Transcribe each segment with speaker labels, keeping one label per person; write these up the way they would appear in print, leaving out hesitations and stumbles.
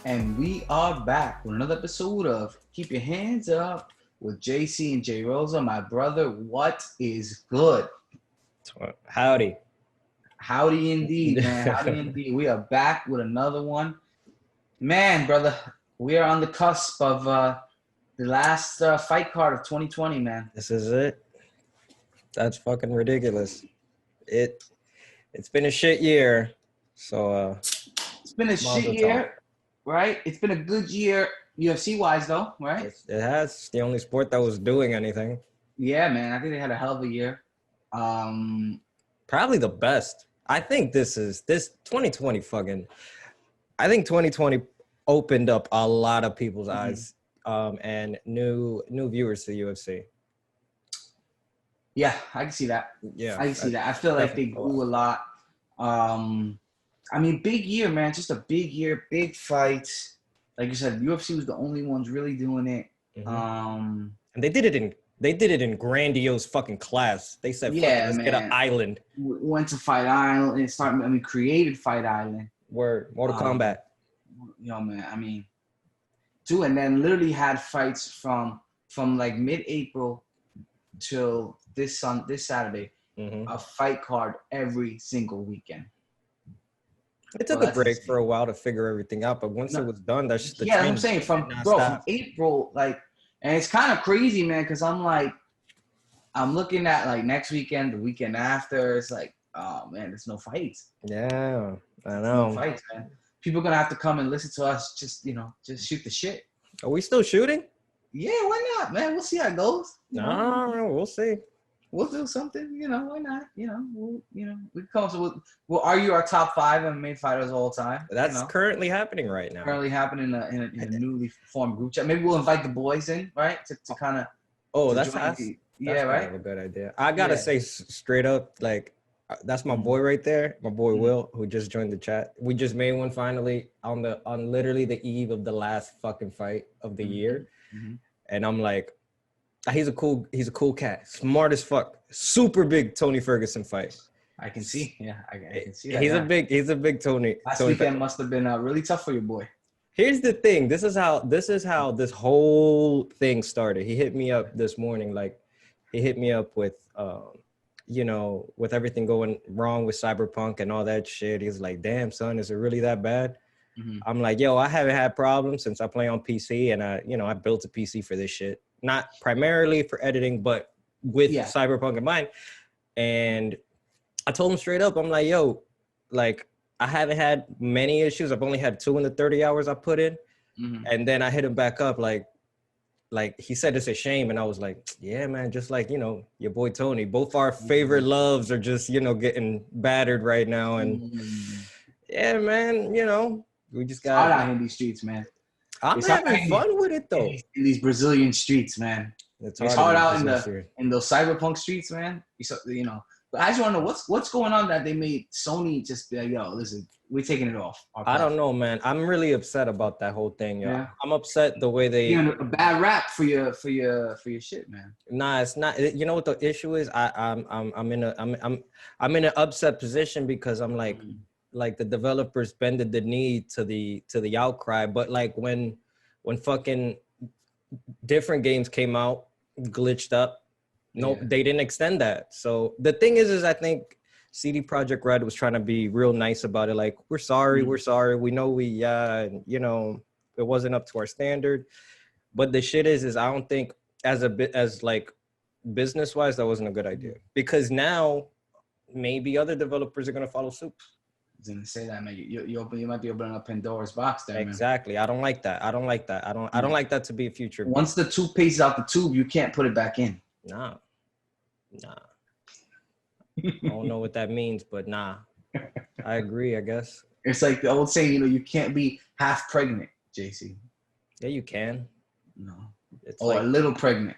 Speaker 1: And we are back with another episode of Keep Your Hands Up with JC and J Rosa, my brother. What is good?
Speaker 2: Howdy.
Speaker 1: Howdy indeed, man. Howdy indeed. We are back with another one. Man, brother, we are on the cusp of the last fight card of 2020, man.
Speaker 2: This is it. That's fucking ridiculous. It's been a shit year. So
Speaker 1: it's been a shit year. Right? It's been a good year UFC-wise, though, right?
Speaker 2: It has. It's the only sport that was doing anything.
Speaker 1: Yeah, man. I think they had a hell of a year.
Speaker 2: Probably the best. I think this 2020 I think 2020 opened up a lot of people's eyes and new viewers to the UFC.
Speaker 1: Yeah, I can see that.
Speaker 2: Yeah.
Speaker 1: I can see that. I feel like they grew a lot. I mean, big year, man. Just a big year, big fights. Like you said, UFC was the only ones really doing it.
Speaker 2: And they did it in grandiose fucking class. They said,
Speaker 1: yeah,
Speaker 2: let's
Speaker 1: man.
Speaker 2: get an island.
Speaker 1: We went to Fight Island and created Fight Island.
Speaker 2: Word, Mortal Kombat.
Speaker 1: You know, man. I mean, too, and then literally had fights from like mid-April till this Saturday. A fight card every single weekend.
Speaker 2: It took a break for a while to figure everything out, but once it was done, that's just the
Speaker 1: yeah. I'm saying from April, like, and it's kind of crazy, man, because I'm looking at like next weekend, the weekend after. It's like, oh man, there's no fights.
Speaker 2: Yeah, I know.
Speaker 1: No fights, man. People are gonna have to come and listen to us. Just shoot the shit.
Speaker 2: Are we still shooting?
Speaker 1: Yeah, why not, man? We'll see how it goes.
Speaker 2: No, we'll see.
Speaker 1: We'll do something, why not? We come up with, we'll argue our top 5 MMA fighters all time.
Speaker 2: That's currently happening right now.
Speaker 1: Currently happening in a newly formed group chat. Maybe we'll invite the boys in, right? To kind of.
Speaker 2: Oh, that's right. A good idea. I gotta say straight up, like, that's my boy right there, my boy Will, who just joined the chat. We just made one finally on literally the eve of the last fucking fight of the year, and I'm like, he's a cool cat, smart as fuck, super big Tony Ferguson fight.
Speaker 1: I can see, I can see that.
Speaker 2: He's a big Tony.
Speaker 1: Last weekend must have been really tough for your boy.
Speaker 2: Here's the thing. This is how this whole thing started. He hit me up this morning, like he hit me up with with everything going wrong with Cyberpunk and all that shit. He's like, damn son, is it really that bad? I'm like, yo, I haven't had problems since I play on PC, and I built a PC for this shit. Not primarily for editing, but with Cyberpunk in mind. And I told him straight up, I'm like, yo, like, I haven't had many issues. I've only had 2 in the 30 hours I put in. And then I hit him back up, like he said it's a shame. And I was like, yeah, man, just like, your boy Tony. Both our favorite loves are just, getting battered right now. And yeah, man, we just got
Speaker 1: hard out in these streets, man.
Speaker 2: I'm having fun with it though.
Speaker 1: In these Brazilian streets, man. It's hard out in those cyberpunk streets, man. But I just want to know what's going on that they made Sony just be like, yo, listen, we're taking it off.
Speaker 2: I don't know, man. I'm really upset about that whole thing, yo. Yeah. I'm upset the way they
Speaker 1: a bad rap for your shit, man.
Speaker 2: Nah, it's not. You know what the issue is? I'm in an upset position because I'm like. Like the developers bended the knee to the outcry, but like when fucking different games came out glitched up, they didn't extend that. So the thing is I think CD Projekt Red was trying to be real nice about it. Like, we're sorry, we know it wasn't up to our standard. But the shit is I don't think as like business wise that wasn't a good idea, because now maybe other developers are gonna follow suit.
Speaker 1: I was gonna say that, man. You might be opening up Pandora's box there, man.
Speaker 2: Exactly. I don't like that. I don't like that to be a future.
Speaker 1: Once the toothpaste is out the tube, you can't put it back in.
Speaker 2: Nah. I don't know what that means, but nah. I agree, I guess.
Speaker 1: It's like the old saying, you can't be half pregnant, JC.
Speaker 2: Yeah, you can.
Speaker 1: No. A little pregnant.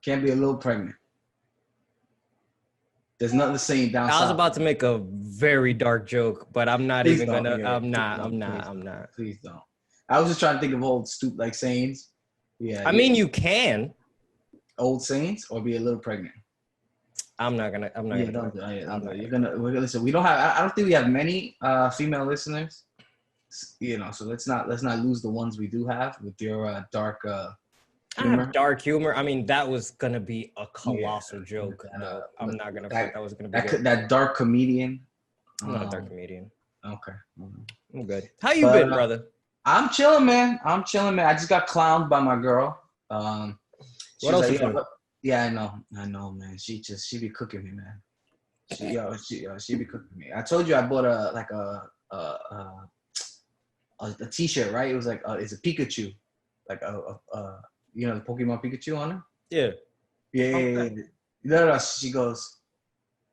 Speaker 1: Can't be a little pregnant. There's nothing saying down south.
Speaker 2: I was about to make a very dark joke, but I'm not even gonna. I'm not.
Speaker 1: Please don't. I was just trying to think of old sayings. Yeah.
Speaker 2: I mean, you can.
Speaker 1: Old sayings or be a little pregnant.
Speaker 2: I'm not gonna.
Speaker 1: You're gonna listen. We don't have. I don't think we have many female listeners. You know, so let's not lose the ones we do have with your dark
Speaker 2: I
Speaker 1: humor.
Speaker 2: have dark humor. I mean, that was gonna be a colossal joke. I'm not gonna front. That was gonna be good.
Speaker 1: That dark comedian.
Speaker 2: I'm not a dark comedian.
Speaker 1: Okay.
Speaker 2: I'm good. How you been, brother?
Speaker 1: I'm chilling, man. I just got clowned by my girl.
Speaker 2: What else is doing?
Speaker 1: Yeah, I know, man. She be cooking me, man. She be cooking me. I told you I bought a T-shirt, right? It was like it's a Pikachu, like you know, the Pokemon Pikachu on it. Yeah. No. She goes,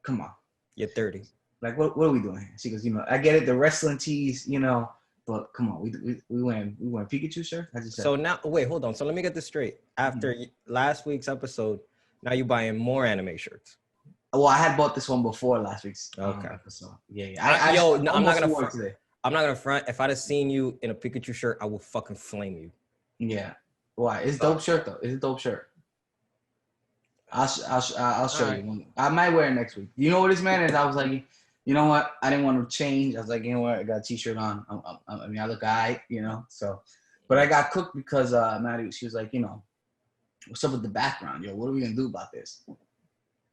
Speaker 1: "Come on,
Speaker 2: you're 30.
Speaker 1: Like, what are we doing here?" She goes, "You know, I get it, the wrestling tees, you know, but come on, we wearing Pikachu shirt." I just said,
Speaker 2: so now, wait, hold on. So let me get this straight. After last week's episode, now you're buying more anime shirts.
Speaker 1: Well, I had bought this one before last week's episode. Yeah.
Speaker 2: I'm not gonna front. I'm not gonna front. If I'd have seen you in a Pikachu shirt, I will fucking flame you.
Speaker 1: Yeah. Why? It's dope shirt though. It's a dope shirt. I'll show you. I might wear it next week. You know what this man is? I was like, you know what? I didn't want to change. I was like, you know what? I got a T-shirt on. I mean, I look alright, you know. So, but I got cooked because Maddie, she was like, you know, what's up with the background? Yo, what are we gonna do about this?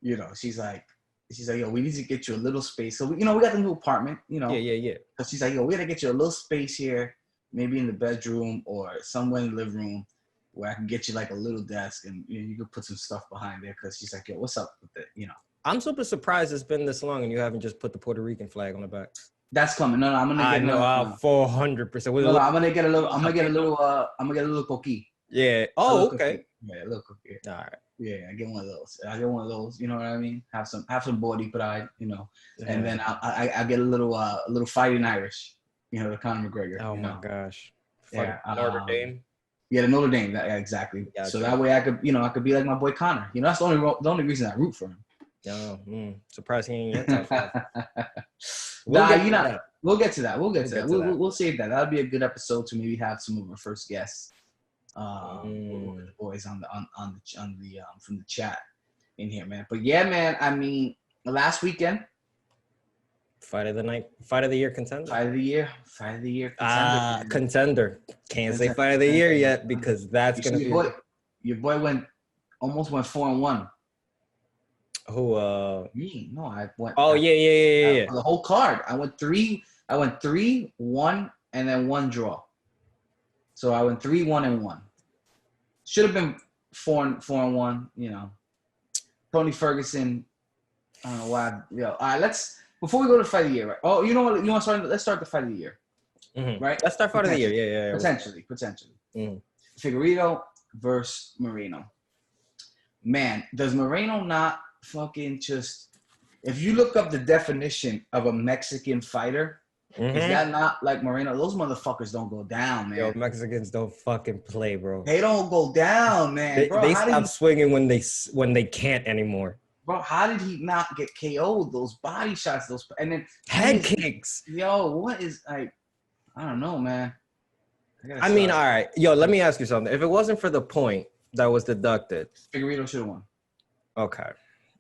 Speaker 1: You know, she's like, yo, we need to get you a little space. So, we got the new apartment, you know.
Speaker 2: Yeah.
Speaker 1: So she's like, yo, we gotta get you a little space here, maybe in the bedroom or somewhere in the living room, where I can get you like a little desk and you can put some stuff behind there. Because she's like, yo, what's up with it? You know.
Speaker 2: I'm super surprised it's been this long and you haven't just put the Puerto Rican flag on the back.
Speaker 1: That's coming. No, I'm gonna get.
Speaker 2: I know, 400%.
Speaker 1: No, I'm gonna get a little. I'm gonna get a little cookie.
Speaker 2: Yeah. Oh, okay.
Speaker 1: Cookie. Yeah, a little cookie.
Speaker 2: All right.
Speaker 1: Yeah, I get one of those. You know what I mean? Have some body pride, you know. Yeah. And then I get a little fighting Irish, you know, the Conor McGregor.
Speaker 2: Oh my gosh.
Speaker 1: Yeah.
Speaker 2: Notre Dame.
Speaker 1: Yeah, the Notre Dame. Exactly. Gotcha. So that way I could be like my boy Conor. You know, that's the only reason I root for him.
Speaker 2: Oh, surprised he ain't yet.
Speaker 1: We'll get to that. We'll save that. That'll be a good episode to maybe have some of our first guests. The boys on the from the chat in here, man. But yeah, man, I mean, last weekend,
Speaker 2: fight of the year contender.
Speaker 1: Fight of the year contender.
Speaker 2: Contender. Can't say fight of the year yet because that's gonna be.
Speaker 1: Your boy almost went 4-1.
Speaker 2: Who?
Speaker 1: Me? No, I went.
Speaker 2: Oh yeah.
Speaker 1: The whole card. I went 3, 1, and then 1 draw. So I went 3, 1, and 1. Should have been 4 and 1. You know, Tony Ferguson. I don't know why. All right, before we go to fight of the year, right? Oh, you know what? You want to start? Let's start the fight of the year.
Speaker 2: Mm-hmm. Right. Let's start fight of the year. Yeah.
Speaker 1: Potentially.
Speaker 2: Mm-hmm.
Speaker 1: Figueiredo versus Moreno. Man, does Moreno not fucking just? If you look up the definition of a Mexican fighter, is that not like Moreno? Those motherfuckers don't go down, man.
Speaker 2: Yo, Mexicans don't fucking play, bro.
Speaker 1: They don't go down, man.
Speaker 2: They stop swinging when they can't anymore.
Speaker 1: Bro, how did he not get KO'd? Those body shots, and then
Speaker 2: head kicks.
Speaker 1: Yo, what is I don't know, man.
Speaker 2: I mean, all right. Yo, let me ask you something. If it wasn't for the point that was deducted,
Speaker 1: Figueiredo should have won.
Speaker 2: Okay.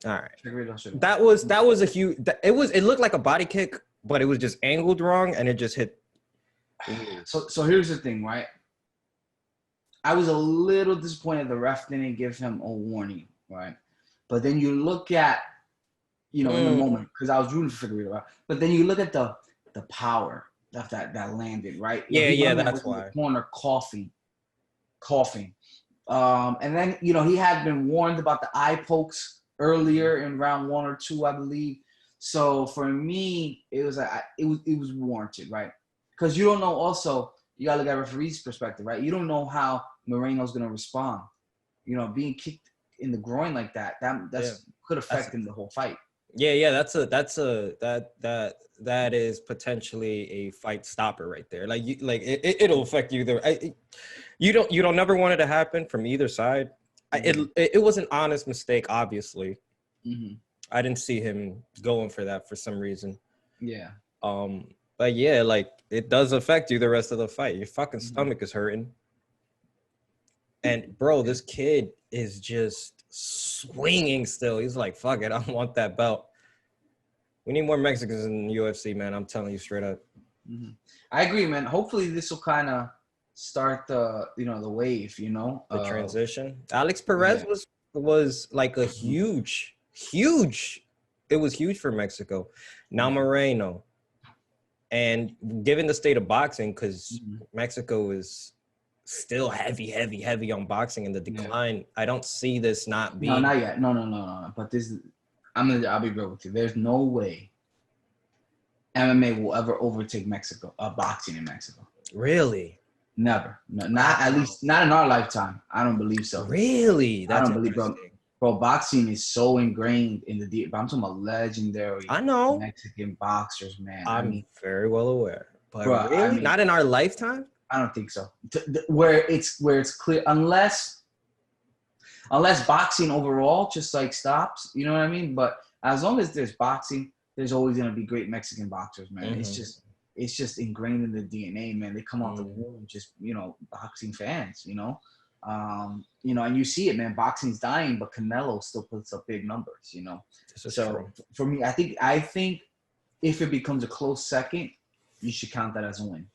Speaker 2: All right.
Speaker 1: Figueiredo should have
Speaker 2: won. That was a huge. It looked like a body kick, but it was just angled wrong, and it just hit.
Speaker 1: So here's the thing, right? I was a little disappointed the ref didn't give him a warning, right? But then you look at, in the moment, because I was rooting for Figueiredo, right? But then you look at the power that landed, right?
Speaker 2: Yeah, that's why.
Speaker 1: In the corner coughing. And then, he had been warned about the eye pokes earlier in round 1 or 2, I believe. So for me, it was like it was warranted, right? Because you don't know. Also, you gotta look at referee's perspective, right? You don't know how Moreno's gonna respond. Being kicked in the groin like that could affect him the whole fight.
Speaker 2: Yeah. That is potentially a fight stopper right there. It'll affect you either. You don't never want it to happen from either side. It was an honest mistake, obviously.
Speaker 1: Mm-hmm.
Speaker 2: I didn't see him going for that for some reason.
Speaker 1: Yeah.
Speaker 2: But yeah, it does affect you the rest of the fight. Your fucking stomach is hurting. And bro, this kid is just swinging still. He's like, fuck it, I want that belt. We need more Mexicans in the UFC, man. I'm telling you straight up.
Speaker 1: Mm-hmm. I agree, man. Hopefully this will kind of start the the wave,
Speaker 2: The transition. Alex Perez was like a huge. It was huge for Mexico. Now Moreno, and given the state of boxing, because Mexico is still heavy on boxing in the decline. Yeah. I don't see this not being.
Speaker 1: No, not yet. No. But I'll be real with you. There's no way MMA will ever overtake Mexico, boxing in Mexico.
Speaker 2: Really?
Speaker 1: Never. No, not at least not in our lifetime. I don't believe so.
Speaker 2: Really?
Speaker 1: That's I don't believe, bro. Boxing is so ingrained in the. I'm talking about legendary.
Speaker 2: I know
Speaker 1: Mexican boxers, man.
Speaker 2: I'm very well aware. But bro, really, not in our lifetime.
Speaker 1: I don't think so. Where it's clear, unless boxing overall just like stops. You know what I mean? But as long as there's boxing, there's always gonna be great Mexican boxers, man. Mm-hmm. It's just ingrained in the DNA, man. They come out the womb just, boxing fans, and you see it, man. Boxing's dying, but Canelo still puts up big numbers, So true. For me, I think if it becomes a close second, you should count that as a win.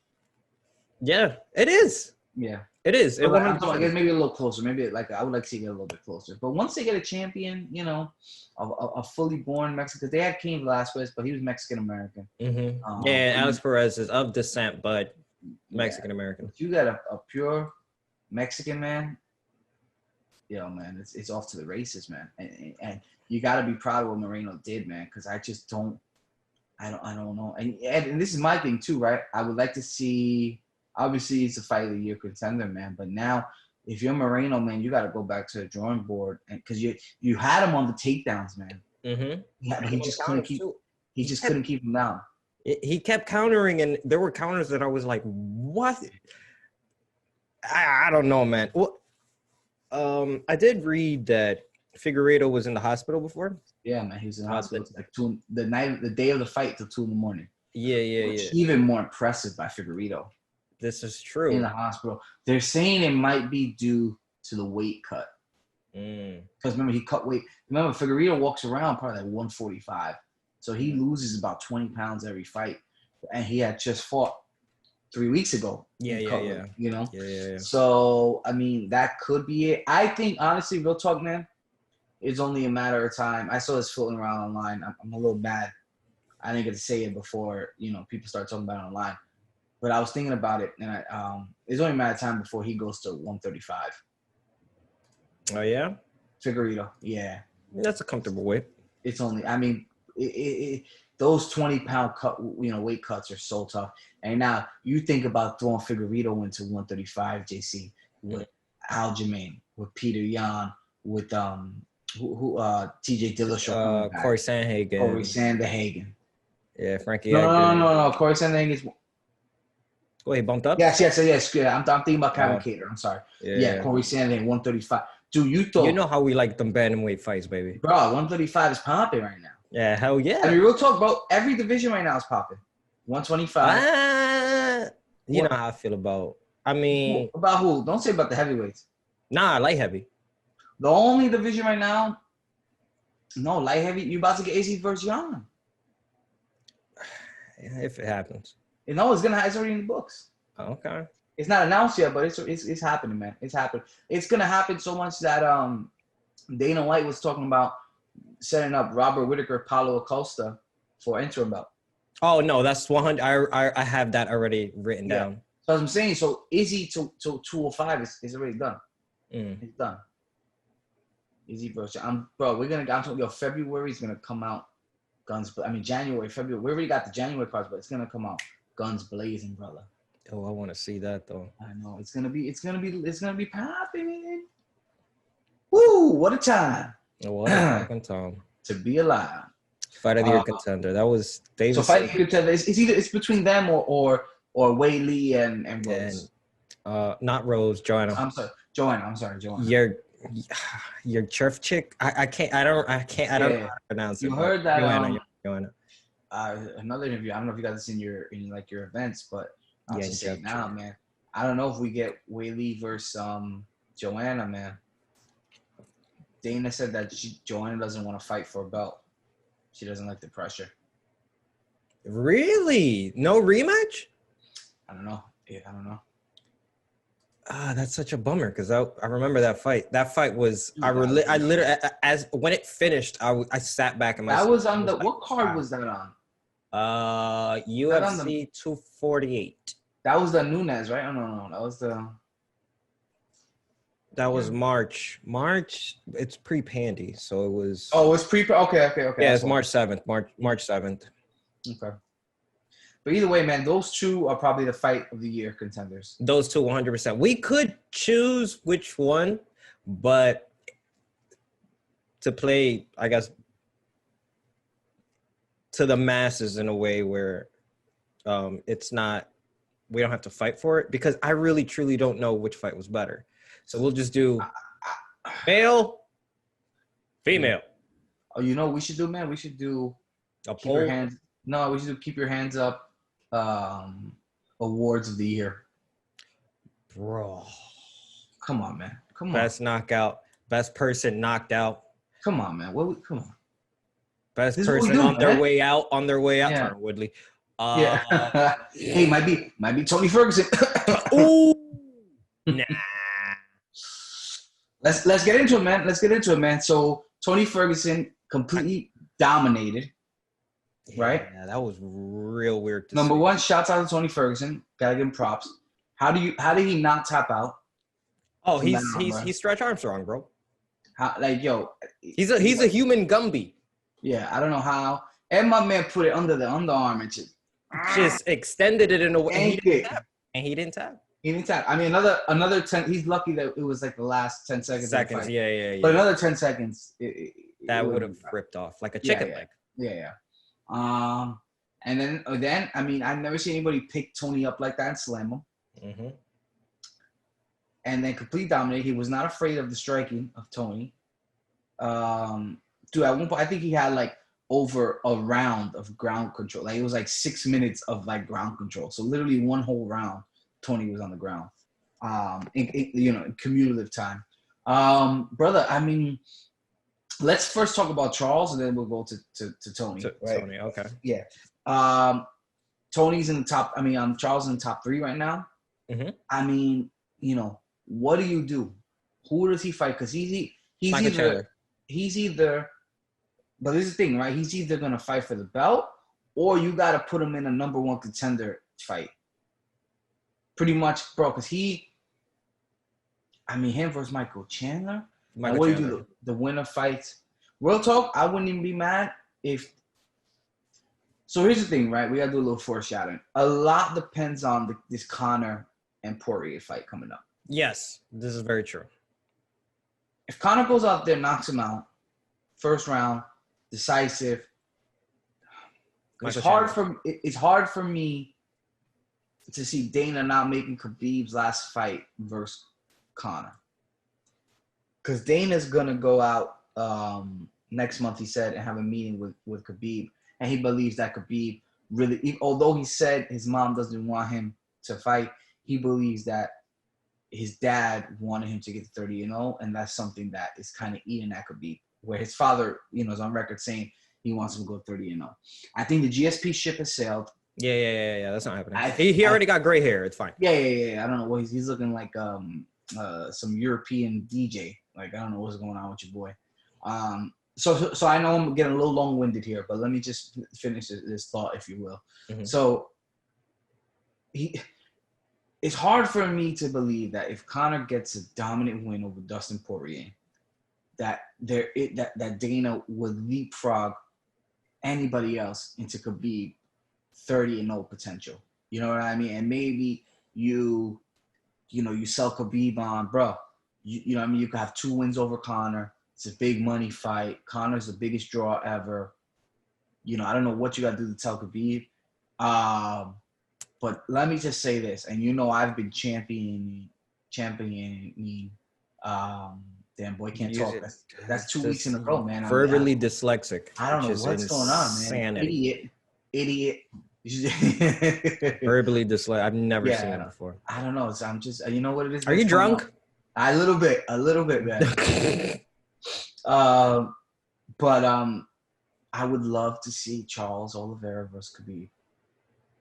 Speaker 2: Yeah, it is.
Speaker 1: Yeah,
Speaker 2: it is.
Speaker 1: I guess maybe a little closer. Maybe I would like to see it get a little bit closer. But once they get a champion, a fully born Mexican, they had Cain Velasquez, but he was Mexican American.
Speaker 2: Mm-hmm. Alex Perez is of descent, but Mexican American.
Speaker 1: If you got a pure Mexican man, man, it's off to the races, man. And you got to be proud of what Moreno did, man, because I just don't. I don't know. And this is my thing too, right? I would like to see. Obviously, he's a fight of the year contender, man. But now, if you're Moreno, man, you got to go back to the drawing board, and because you had him on the takedowns, man.
Speaker 2: Mm-hmm.
Speaker 1: Yeah, he just couldn't keep. He just couldn't keep him down.
Speaker 2: He kept countering, and there were counters that I was like, "What?" I don't know, man. Well, I did read that Figueiredo was in the hospital before.
Speaker 1: Yeah, man, he was in the hospital like the day of the fight till 2 a.m.
Speaker 2: Yeah.
Speaker 1: Even more impressive by Figueiredo.
Speaker 2: This is true.
Speaker 1: In the hospital. They're saying it might be due to the weight cut. Because remember, he cut weight. Remember, Figueiredo walks around probably like 145. So he loses about 20 pounds every fight. And he had just fought 3 weeks ago.
Speaker 2: Yeah.
Speaker 1: Yeah. So, I mean, that could be it. I think, honestly, real talk, man, it's only a matter of time. I saw this floating around online. I'm a little mad. I didn't get to say it before, people start talking about it online. But I was thinking about it, and it's only a matter of time before he goes to 135.
Speaker 2: Oh, yeah?
Speaker 1: Figueiredo, yeah.
Speaker 2: That's a comfortable weight.
Speaker 1: It's only, I mean, those 20-pound weight cuts are so tough. And now you think about throwing Figueiredo into 135, JC, with Aljamain, with Peter Yan, with TJ Dillashaw,
Speaker 2: Corey Sandhagen. Yeah, Frankie.
Speaker 1: No. Corey Sandhagen.
Speaker 2: Oh, he bumped up?
Speaker 1: Yes. Yeah, I'm thinking about Kevin Kattar. I'm sorry. Yeah, Corey Sandhagen, 135. Dude,
Speaker 2: you know how we like them bantamweight fights, baby.
Speaker 1: Bro, 135 is popping right now.
Speaker 2: Yeah, hell yeah.
Speaker 1: I mean, real talk, bro. Every division right now is popping. 125.
Speaker 2: You know how I feel about. I mean,
Speaker 1: about who? Don't say about the heavyweights.
Speaker 2: Nah, light heavy.
Speaker 1: The only division right now. No, light heavy. You about to get AZ versus Yan.
Speaker 2: If it happens.
Speaker 1: No, it's already in the books.
Speaker 2: Okay.
Speaker 1: It's not announced yet, but it's happening, man. It's happening. It's gonna happen so much that Dana White was talking about setting up Robert Whittaker, Paulo Acosta for interim belt.
Speaker 2: Oh no, that's 100. I have that already written down.
Speaker 1: So as I'm saying, so Izzy to 205 is already done. It's done. Izzy versus bro. I'm talking. February is gonna come out. January, February. We already got the January cards, but it's gonna come out guns blazing, brother.
Speaker 2: Oh, I want to see that though.
Speaker 1: I know it's gonna be popping. Woo! What a time!
Speaker 2: What a fucking time
Speaker 1: to be alive.
Speaker 2: Fight of the year contender. That was David.
Speaker 1: So fight of the year contender. It's between them or Wei Lee and Rose.
Speaker 2: Not Rose. Joanna.
Speaker 1: I'm sorry, Joanna.
Speaker 2: Your turf chick. I don't know how to pronounce it.
Speaker 1: You heard that?
Speaker 2: Joanna.
Speaker 1: Another interview. I don't know if you got this in your events, but I'll just say it now, man. I don't know if we get Wei Lee versus Joanna, man. Dana said that Joanna doesn't want to fight for a belt. She doesn't like the pressure.
Speaker 2: Really? No rematch?
Speaker 1: I don't know. Yeah, I don't know.
Speaker 2: That's such a bummer because I remember that fight. That fight was I literally as when it finished, I sat back in my.
Speaker 1: That was on the what card was that on?
Speaker 2: UFC 248.
Speaker 1: That was the Nunes, right? Oh, no. That was
Speaker 2: March. It's pre-Pandy, so it was.
Speaker 1: Oh, it's pre. Okay.
Speaker 2: Yeah, it's March 7th. March 7th.
Speaker 1: Okay. But either way, man, those two are probably the fight of the year contenders.
Speaker 2: Those two, 100%. We could choose which one, but to play, I guess, to the masses in a way where it's not, we don't have to fight for it, because I really, truly don't know which fight was better. So we'll just do male, female.
Speaker 1: Oh, you know what we should do, man? We should do
Speaker 2: a poll.
Speaker 1: No, we should do keep your hands up. Awards of the year,
Speaker 2: bro.
Speaker 1: Come on, man. Come on.
Speaker 2: Best knockout, best person knocked out.
Speaker 1: Come on, man. Come on.
Speaker 2: Best person on their way out.
Speaker 1: Yeah.
Speaker 2: Tyron Woodley.
Speaker 1: Yeah. Hey, might be Tony Ferguson.
Speaker 2: Ooh. Nah.
Speaker 1: Let's get into it, man. So Tony Ferguson completely dominated. Right?
Speaker 2: Yeah, that was real weird to
Speaker 1: Number
Speaker 2: see.
Speaker 1: one, shouts out to Tony Ferguson. Gotta give him props. How did he not tap out?
Speaker 2: Oh, he's Stretch Armstrong, bro.
Speaker 1: He's
Speaker 2: a human Gumby.
Speaker 1: Yeah, I don't know how. And my man put it under the underarm and
Speaker 2: just extended it in a way. And he didn't tap.
Speaker 1: He didn't tap. I mean, another 10. He's lucky that it was like the last 10 seconds.
Speaker 2: Yeah.
Speaker 1: But another 10 seconds.
Speaker 2: That would have ripped off like a chicken leg.
Speaker 1: Yeah. And then I mean, I've never seen anybody pick Tony up like that and slam him.
Speaker 2: Mm-hmm.
Speaker 1: And then complete dominate. He was not afraid of the striking of Tony. Dude, at one point I think he had like over a round of ground control. Like it was like 6 minutes of like ground control. So literally one whole round, Tony was on the ground. In cumulative time. Brother, I mean, let's first talk about Charles, and then we'll go to Tony. Right?
Speaker 2: Tony, okay.
Speaker 1: Yeah. Tony's in the top. I mean, Charles in the top 3 right now.
Speaker 2: Mm-hmm.
Speaker 1: I mean, what do you do? Who does he fight? Because he's either. But this is the thing, right? He's either gonna fight for the belt, or you got to put him in a number 1 contender fight. Pretty much, bro. Because him versus Michael Chandler. What do you do? The winner fights. Real talk, I wouldn't even be mad if. So here's the thing, right? We gotta do a little foreshadowing. A lot depends on this Conor and Poirier fight coming up.
Speaker 2: Yes, this is very true.
Speaker 1: If Conor goes out there, knocks him out, first round, decisive. It's hard for me to see Dana not making Khabib's last fight versus Conor. Because Dana's going to go out next month, he said, and have a meeting with Khabib. And he believes that Khabib really, although he said his mom doesn't want him to fight, he believes that his dad wanted him to get to 30-0, and that's something that is kind of eating at Khabib, where his father, is on record saying he wants him to go 30-0. I think the GSP ship has sailed.
Speaker 2: Yeah. That's not happening. He already got gray hair. It's fine.
Speaker 1: Yeah. I don't know. Well, he's looking like some European DJ. Like, I don't know what's going on with your boy. So I know I'm getting a little long-winded here, but let me just finish this thought, if you will. Mm-hmm. So it's hard for me to believe that if Conor gets a dominant win over Dustin Poirier, that Dana would leapfrog anybody else into Khabib 30-0 potential. You know what I mean? And maybe you sell Khabib on, bro. You know what I mean? You could have 2 wins over Conor. It's a big money fight. Conor's the biggest draw ever. I don't know what you got to do to tell Khabib. But let me just say this, and I've been championing. Damn boy, can't talk. That's 2 weeks in a row, man.
Speaker 2: Verbally dyslexic.
Speaker 1: I don't know what's going on, man. Idiot.
Speaker 2: Verbally dyslexic. I've never seen it before.
Speaker 1: I don't know. I'm just. You know what it is?
Speaker 2: Are you drunk?
Speaker 1: A little bit, man. But I would love to see Charles Oliveira versus Khabib.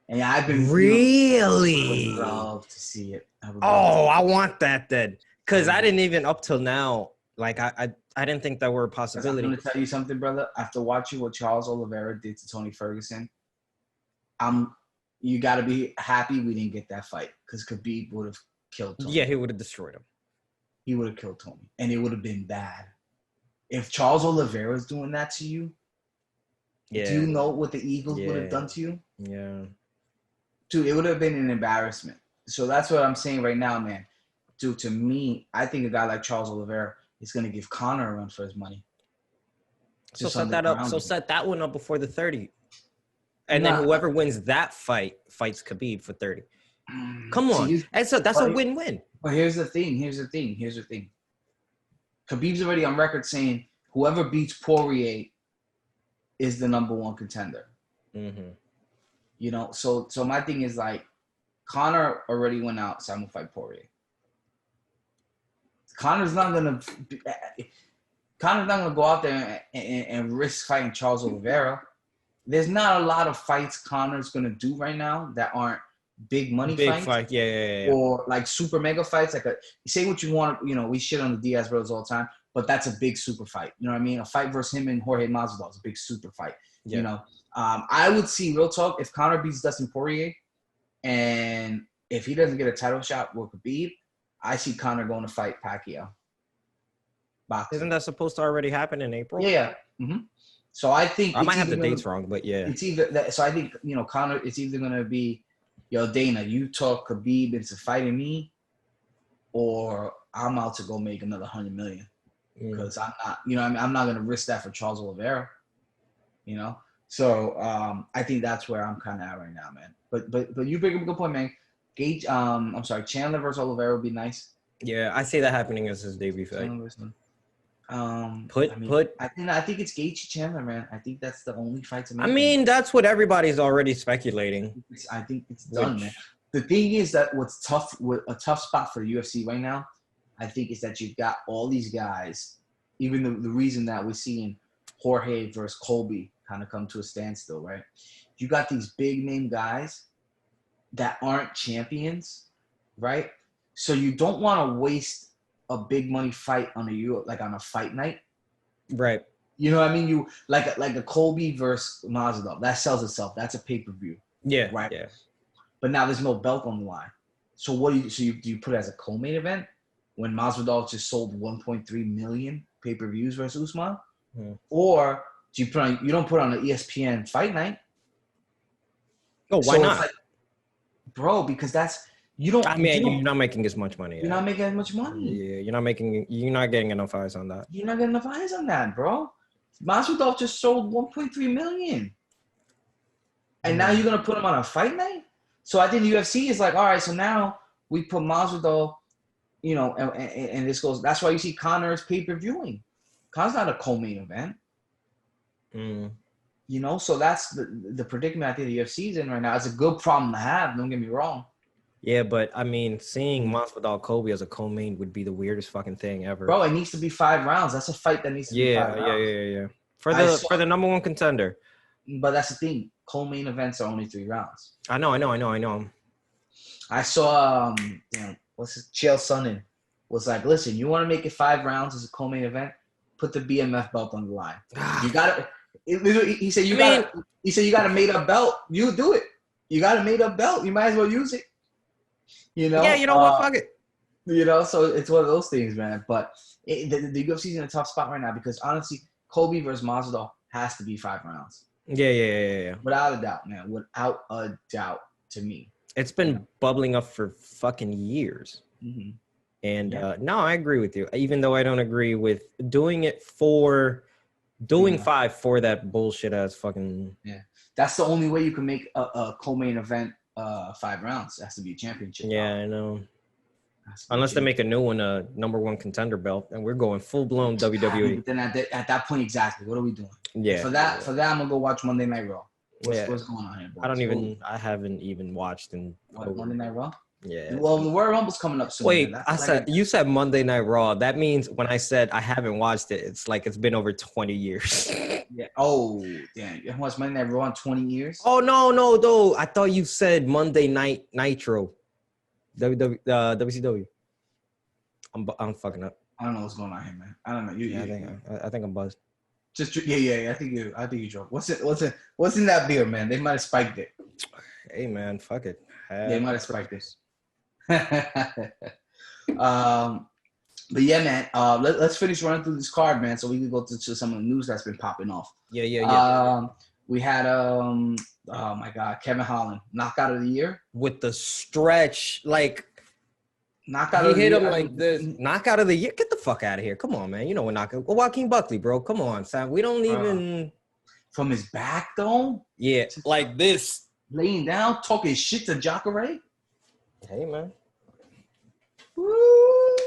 Speaker 1: And yeah, I've been
Speaker 2: really.
Speaker 1: I would love to see it.
Speaker 2: I want that then, because I didn't even up till now. Like I didn't think that were a possibility.
Speaker 1: I'm gonna tell you something, brother. After watching what Charles Oliveira did to Tony Ferguson, you got to be happy we didn't get that fight because Khabib would have killed Tony.
Speaker 2: Yeah, he would have destroyed him.
Speaker 1: He would have killed Tony, and it would have been bad. If Charles Oliveira is doing that to you, do you know what the Eagles would have done to you?
Speaker 2: Yeah.
Speaker 1: Dude, it would have been an embarrassment. So that's what I'm saying right now, man. Dude, to me, I think a guy like Charles Oliveira is going to give Conor a run for his money.
Speaker 2: So set that up. So set that one up before the 30. And then whoever wins that fight fights Khabib for 30. Come on. And so that's a win-win.
Speaker 1: But here's the thing. Khabib's already on record saying whoever beats Poirier is the number one contender.
Speaker 2: Mm-hmm.
Speaker 1: You know, so my thing is like, Conor already went out, so I'm gonna fight Poirier. Conor's not gonna go out there and risk fighting Charles Oliveira. There's not a lot of fights Conor's gonna do right now that aren't big money fights.
Speaker 2: Yeah.
Speaker 1: Or like super mega fights. Like say what you want, you know, we shit on the Diaz brothers all the time, but that's a big super fight. You know what I mean? A fight versus him and Jorge Masvidal is a big super fight. Yeah. You know, I would see, real talk, if Conor beats Dustin Poirier, and if he doesn't get a title shot with Khabib, I see Conor going to fight Pacquiao. Boxing.
Speaker 2: Isn't that supposed to already happen in April?
Speaker 1: Yeah. Mm-hmm. So I think
Speaker 2: I might have the dates wrong, but yeah.
Speaker 1: It's either that. So I think, you know, Conor, it's either going to be, yo, Dana, you talk Khabib into fighting me, or I'm out to go make another $100 million because I'm not, you know, I'm not going to risk that for Charles Oliveira, you know. So I think that's where I'm kind of at right now, man. But you bring up a good point, man. Gage, Chandler versus Oliveira would be nice.
Speaker 2: Yeah, I see that happening as his debut fight.
Speaker 1: I think it's Gaethje Chandler, man. I think that's the only fight to make.
Speaker 2: I mean, that's what everybody's already speculating.
Speaker 1: I think it's done, man. The thing is that what's tough, with a tough spot for the UFC right now, I think, is that you've got all these guys. Even the reason that we're seeing Jorge versus Colby kind of come to a standstill, right? You got these big name guys that aren't champions, right? So you don't want to waste a big money fight on on a fight night,
Speaker 2: right?
Speaker 1: You know what I mean? You like a Colby versus Masvidal, that sells itself. That's a pay-per-view.
Speaker 2: Yeah,
Speaker 1: right.
Speaker 2: Yeah.
Speaker 1: But now there's no belt on the line. So what do you put it as a co-main event when Masvidal just sold 1.3 million pay-per-views versus Usman? Or do you don't put on an ESPN fight night?
Speaker 2: Oh, why not?
Speaker 1: Like, bro, because that's. You're
Speaker 2: not making as much money.
Speaker 1: You're not making as much money.
Speaker 2: Yeah, you're not getting enough eyes on that.
Speaker 1: You're not getting enough eyes on that, bro. Masvidal just sold 1.3 million. And now you're going to put him on a fight night? So I think the UFC is like, all right, so now we put Masvidal, you know, and this goes, that's why you see Conor's pay-per-viewing. Conor's not a co-main event. You know, so that's the predicament I think the UFC is in right now. It's a good problem to have, don't get me wrong.
Speaker 2: Yeah, but I mean, seeing Masvidal Colby as a co-main would be the weirdest fucking thing ever.
Speaker 1: Bro, it needs to be 5 rounds. That's a fight that needs to be 5 rounds.
Speaker 2: Yeah. For the number one contender.
Speaker 1: But that's the thing. Co-main events are only 3 rounds.
Speaker 2: I know.
Speaker 1: I saw Chael Sonnen was like, listen, you want to make it 5 rounds as a co-main event? Put the BMF belt on the line. You got it. He said you got a made up belt. You do it. You got a made up belt. You might as well use it. You know?
Speaker 2: Yeah, you know what? Fuck it.
Speaker 1: You know, so it's one of those things, man. But the UFC's in a tough spot right now because honestly, Colby versus Masvidal has to be 5 rounds.
Speaker 2: Yeah.
Speaker 1: Without a doubt, man. Without a doubt, to me.
Speaker 2: It's been bubbling up for fucking years.
Speaker 1: Mm-hmm.
Speaker 2: And no, I agree with you. Even though I don't agree with doing 5 for that bullshit ass fucking.
Speaker 1: Yeah, that's the only way you can make a co-main event 5 rounds. It has to be a championship.
Speaker 2: Yeah, I know. Unless they make a new one, a number one contender belt, and we're going full blown WWE.
Speaker 1: But then at that point, exactly, what are we doing?
Speaker 2: Yeah.
Speaker 1: For that, I'm gonna go watch Monday Night Raw. What's going on here, boys?
Speaker 2: I haven't even watched
Speaker 1: Monday Night Raw?
Speaker 2: Yeah.
Speaker 1: Well, the Royal Rumble's coming up soon.
Speaker 2: Wait,
Speaker 1: Man.
Speaker 2: you said Monday Night Raw. That means when I said I haven't watched it, it's like it's been over 20 years.
Speaker 1: Yeah. Oh, damn. You haven't watched Monday Night Raw in 20 years?
Speaker 2: Oh no, though. I thought you said Monday Night Nitro. WCW. I'm fucking up.
Speaker 1: I don't know what's going on here, man. I don't know.
Speaker 2: I think I'm buzzed.
Speaker 1: Just yeah. I think you drunk. What's in that beer, man? They might have spiked it.
Speaker 2: Hey man, fuck it.
Speaker 1: They might have spiked this. But yeah, man. Let's finish running through this card, man, so we can go to some of the news that's been popping off.
Speaker 2: Yeah.
Speaker 1: We had oh my God, Kevin Holland, knockout of the year
Speaker 2: with the stretch, like
Speaker 1: knockout.
Speaker 2: He hit him like this. Knockout of the year. Get the fuck out of here. Come on, man. You know what knockout. Joaquin Buckley, bro. Come on, Sam. We don't even
Speaker 1: from his back though.
Speaker 2: Yeah, like this,
Speaker 1: laying down, talking shit to Jacare.
Speaker 2: Hey, man.
Speaker 1: Woo.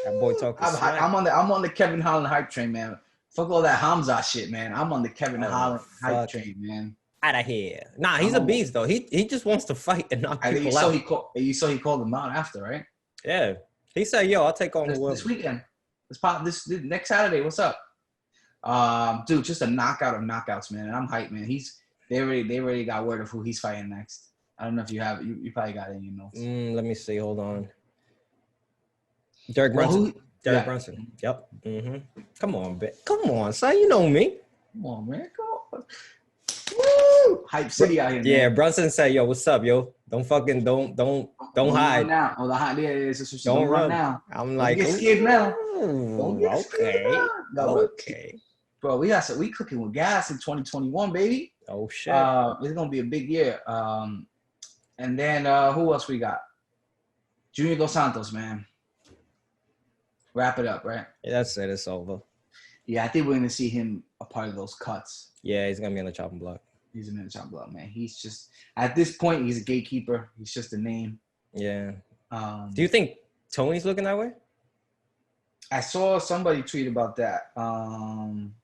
Speaker 2: That boy talking.
Speaker 1: I'm on the Kevin Holland hype train, man. Fuck all that Hamza shit, man. I'm on the Kevin Holland hype train, man.
Speaker 2: Out of here. Nah, he's a beast though. He just wants to fight and knock people out.
Speaker 1: You saw he called him out after, right?
Speaker 2: Yeah. He said, "Yo, I'll take on the world
Speaker 1: this weekend. Let's pop this next Saturday. What's up, dude? Just a knockout of knockouts, man. And I'm hyped, man. They already got word of who he's fighting next. I don't know if you have you probably got it in your notes.
Speaker 2: Let me see. Hold on. Derek Brunson. Derek Brunson. Yep. Mm-hmm. Come on, son. You know me.
Speaker 1: Come on, man. Come on. Woo! Hype city out here.
Speaker 2: Yeah,
Speaker 1: man.
Speaker 2: Brunson said, "Yo, what's up, yo? Don't hide
Speaker 1: now. Oh, don't run now.
Speaker 2: I'm like,
Speaker 1: get scared now.
Speaker 2: Okay.
Speaker 1: Bro, we cooking with gas in 2021, baby.
Speaker 2: Oh shit.
Speaker 1: It's gonna be a big year. And then who else we got? Junior Dos Santos, man. Wrap it up, right?
Speaker 2: Yeah, that's it. It's over.
Speaker 1: Yeah, I think we're gonna see him a part of those cuts.
Speaker 2: Yeah, he's gonna be on the chopping block.
Speaker 1: He's in the chopping block, man. He's just at this point, he's a gatekeeper. He's just a name.
Speaker 2: Yeah. Do you think Tony's looking that way?
Speaker 1: I saw somebody tweet about that.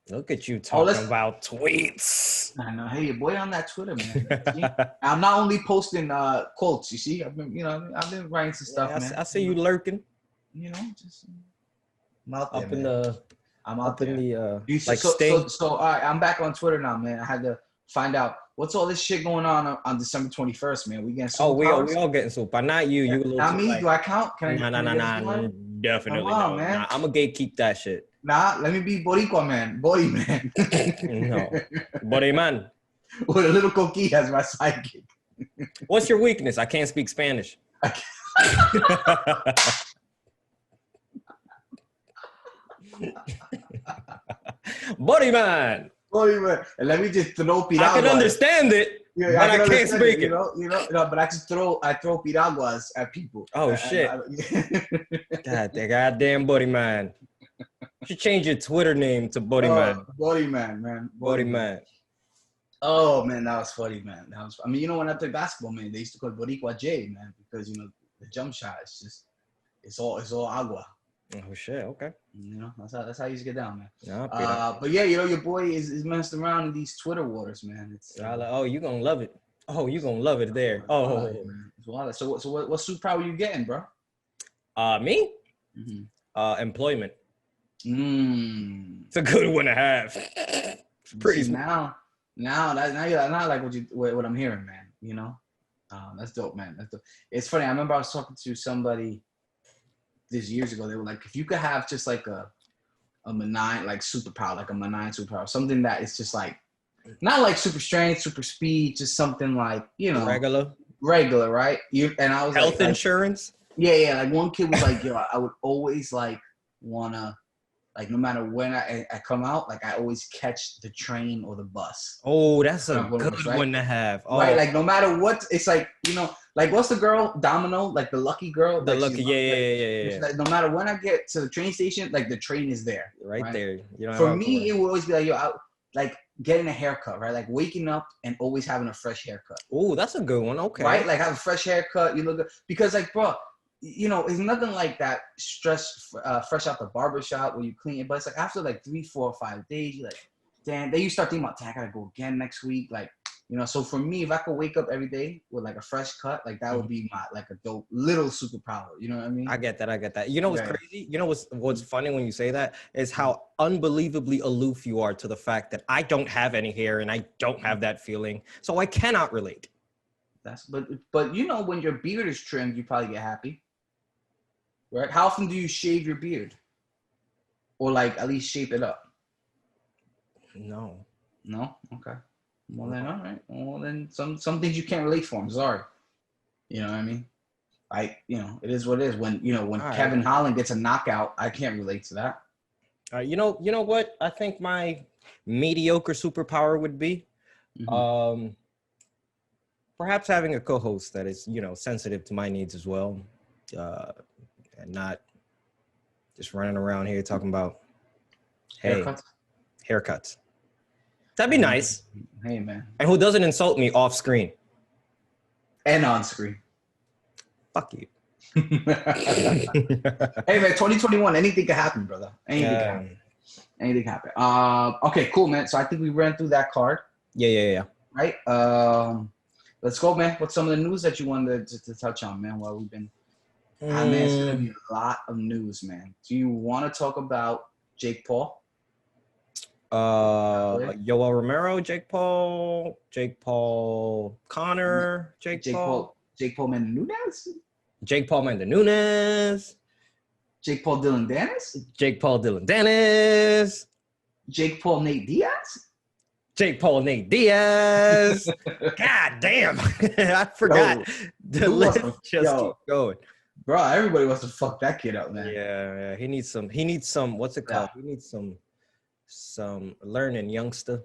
Speaker 2: Look at you talking about tweets.
Speaker 1: I know. Hey, your boy on that Twitter, man. I'm not only posting quotes. You see, I've been writing some stuff, man.
Speaker 2: I see you lurking.
Speaker 1: You know, just I'm out there,
Speaker 2: up in the.
Speaker 1: I'm out there.
Speaker 2: In the
Speaker 1: like so all right, I'm back on Twitter now, man. I had to find out what's all this shit going on December 21st, man. We getting super
Speaker 2: we all getting super. Not you. You a little
Speaker 1: not me. Like, do I count? Can I?
Speaker 2: Nah. Definitely no. Man. Nah, I'm a gatekeep that shit.
Speaker 1: Nah, let me be Boricua man. Body man.
Speaker 2: No. Body man.
Speaker 1: With a little coquille as my sidekick.
Speaker 2: What's your weakness? I can't speak Spanish. Body man.
Speaker 1: Body man. And let me just throw piraguas.
Speaker 2: I can understand it.
Speaker 1: Yeah,
Speaker 2: but I can't speak it.
Speaker 1: But I throw piraguas at people.
Speaker 2: Oh shit! Goddamn Body Man. You should change your Twitter name to Body Man.
Speaker 1: Body Man, man.
Speaker 2: Body Man.
Speaker 1: Oh man, that was funny, man. I mean, when I played basketball, man, they used to call it Boricua J, man, because the jump shot is just it's all agua.
Speaker 2: Oh shit! Okay.
Speaker 1: That's how you get down, man.
Speaker 2: Yeah,
Speaker 1: but yeah, your boy is messed around in these Twitter waters, man. It's
Speaker 2: you gonna love it. Oh, you gonna love it there. Oh,
Speaker 1: man. So what suit power are you getting, bro?
Speaker 2: Me?
Speaker 1: Mm-hmm.
Speaker 2: Employment. It's a good one to have. It's pretty
Speaker 1: now you're not like what I'm hearing, man. That's dope, man. That's dope. It's funny. I remember I was talking to somebody this years ago. They were like, if you could have just like a benign like superpower, like a benign superpower, something that is just like not like super strength, super speed, just something like regular, right? And I was
Speaker 2: health insurance.
Speaker 1: Yeah. Like one kid was like, yo, I would always like wanna. Like no matter when I come out, like I always catch the train or the bus.
Speaker 2: Oh, that's a good one to have. Oh.
Speaker 1: Right, like no matter what, it's like like what's the girl Domino, like the lucky girl.
Speaker 2: The lucky, yeah.
Speaker 1: Like, no matter when I get to the train station, like the train is there.
Speaker 2: Right there.
Speaker 1: For me, it would always be like like getting a haircut, right? Like waking up and always having a fresh haircut.
Speaker 2: Oh, that's a good one. Okay.
Speaker 1: Right, like have a fresh haircut. You look good because like, bro. It's nothing like that fresh out the barbershop where you clean it. But it's like after like 3, 4, 5 days, you're like, damn, then you start thinking about, I gotta go again next week. Like, You know, so for me, if I could wake up every day with like a fresh cut, like that would be my like a dope little superpower. You know what I mean?
Speaker 2: I get that. You know what's crazy? You know what's funny when you say that is how unbelievably aloof you are to the fact that I don't have any hair and I don't have that feeling, so I cannot relate.
Speaker 1: But you know, when your beard is trimmed, you probably get happy, right? How often do you shave your beard, or like at least shape it up?
Speaker 2: No.
Speaker 1: Okay. Well then, all right. Well then, some things you can't relate for. I'm sorry. You know what I mean? It is what it is. When Kevin Holland gets a knockout, I can't relate to that.
Speaker 2: You know what? I think my mediocre superpower would be, perhaps having a co-host that is, sensitive to my needs as well, and not just running around here talking about haircuts. That'd be nice.
Speaker 1: Hey, man.
Speaker 2: And who doesn't insult me off screen
Speaker 1: and on screen.
Speaker 2: Fuck you.
Speaker 1: Hey man, 2021, anything can happen, brother. Anything can happen. Okay, cool, man. So I think we ran through that card.
Speaker 2: Yeah.
Speaker 1: Right. Let's go, man. What's some of the news that you wanted to touch on, man? While we've been, man, it's gonna be a lot of news, man. Do you want to talk about Jake Paul?
Speaker 2: Yoel Romero, Jake Paul, Connor, Jake Paul
Speaker 1: Menendez,
Speaker 2: Jake Paul Menendez,
Speaker 1: Jake Paul Dylan Dennis,
Speaker 2: Jake Paul Dylan Dennis,
Speaker 1: Jake Paul Nate Diaz,
Speaker 2: Jake Paul Nate Diaz. God damn, I forgot. The list just keep going.
Speaker 1: Bro, everybody wants to fuck that kid up, man.
Speaker 2: Yeah. He needs some. What's it called? He needs some learning, youngster.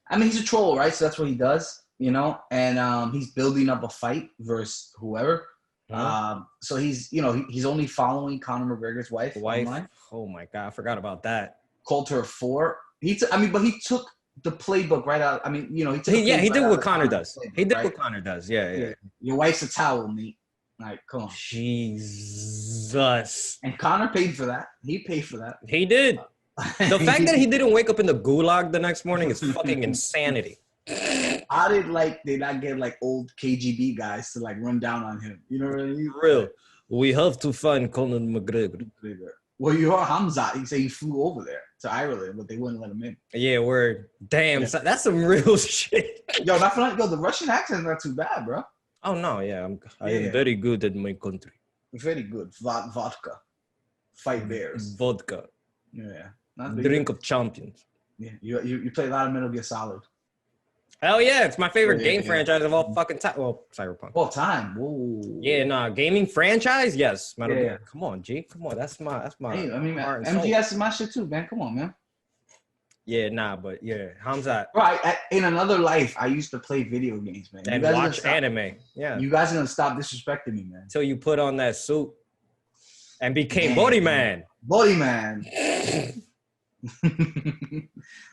Speaker 1: I mean, he's a troll, right? So that's what he does, and he's building up a fight versus whoever. So he's only following Conor McGregor's wife online.
Speaker 2: Oh my God, I forgot about that.
Speaker 1: Called her 4. But he took the playbook right out. I mean, he took
Speaker 2: he did what Conor does. He did what Conor does. Yeah.
Speaker 1: Your wife's a towel, mate. Like, come on.
Speaker 2: Jesus.
Speaker 1: And Conor paid for that. He paid for that.
Speaker 2: He did. The fact that he didn't wake up in the gulag the next morning is fucking insanity.
Speaker 1: How did they not get old KGB guys to run down on him? You know what I mean?
Speaker 2: Real. We have to find Conor McGregor.
Speaker 1: Well, you heard Hamza. He said he flew over there to Ireland, but they wouldn't let him in.
Speaker 2: Yeah, word. Damn, yeah. That's some real shit.
Speaker 1: Yo, the Russian accent's not too bad, bro.
Speaker 2: Oh no, yeah, I am very good at my country.
Speaker 1: Very good. Vodka. Fight bears.
Speaker 2: Vodka.
Speaker 1: Yeah.
Speaker 2: Drink of champions.
Speaker 1: Yeah, you play a lot of Metal Gear Solid.
Speaker 2: Hell yeah, it's my favorite game franchise of all fucking time. Well, Cyberpunk.
Speaker 1: All time. Whoa.
Speaker 2: Yeah, gaming franchise. Yes, Metal Gear. Come on, G. Come on, that's my.
Speaker 1: Hey, I mean, MGS is my shit too, man. Come on, man.
Speaker 2: Yeah, but yeah, Hamza.
Speaker 1: Right. In another life, I used to play video games, man.
Speaker 2: And watch anime. Yeah.
Speaker 1: You guys are gonna stop disrespecting me, man.
Speaker 2: Until you put on that suit and became Body Man.
Speaker 1: Body Man.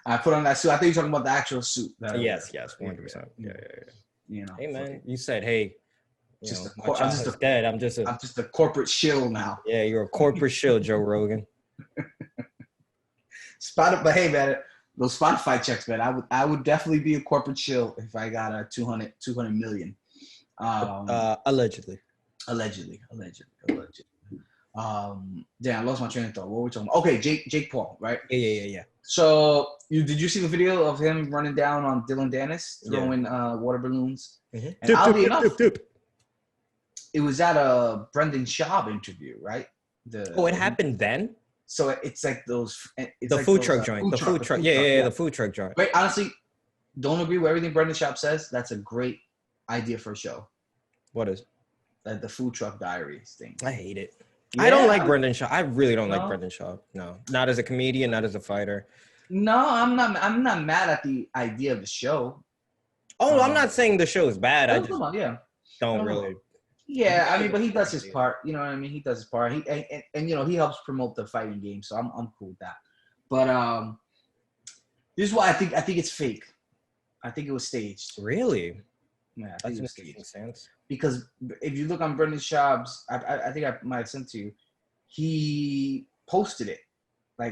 Speaker 1: I put on that suit. I think you're talking about the actual suit.
Speaker 2: Yes, 100%. Yeah. Hey man, you said, hey,
Speaker 1: I'm
Speaker 2: dead. I'm just
Speaker 1: a corporate shill now.
Speaker 2: Yeah, you're a corporate shill, Joe Rogan.
Speaker 1: But hey man, those Spotify checks, man. I would definitely be a corporate shill if I got a 200 million.
Speaker 2: Allegedly.
Speaker 1: Damn, I lost my train of thought. What were we talking about? Okay, Jake Paul, right?
Speaker 2: Yeah.
Speaker 1: So did you see the video of him running down on Dylan Dennis, throwing water balloons?
Speaker 2: Mm-hmm.
Speaker 1: And oddly enough, it was at a Brendan Schaub interview, right?
Speaker 2: It happened then?
Speaker 1: So it's like those.
Speaker 2: It's the food truck joint. The food truck. Yeah, the food truck joint.
Speaker 1: Wait, honestly, don't agree with everything Brendan Schaub says. That's a great idea for a show.
Speaker 2: What is?
Speaker 1: The food truck diaries thing.
Speaker 2: I hate it. Yeah. I don't like Brendan Schaub. I really don't like Brendan Schaub. No, not as a comedian, not as a fighter.
Speaker 1: No, I'm not mad at the idea of the show.
Speaker 2: Oh, I'm not saying the show is bad. I just
Speaker 1: don't
Speaker 2: really.
Speaker 1: Yeah, I mean, but he does his part. You know what I mean? He does his part. He and he helps promote the fighting game, so I'm cool with that. But this is why I think it's fake. I think it was staged.
Speaker 2: Really?
Speaker 1: Yeah,
Speaker 2: that's an interesting sense.
Speaker 1: Because if you look on Brendan Schaub's, I think I might have sent to you. He posted it,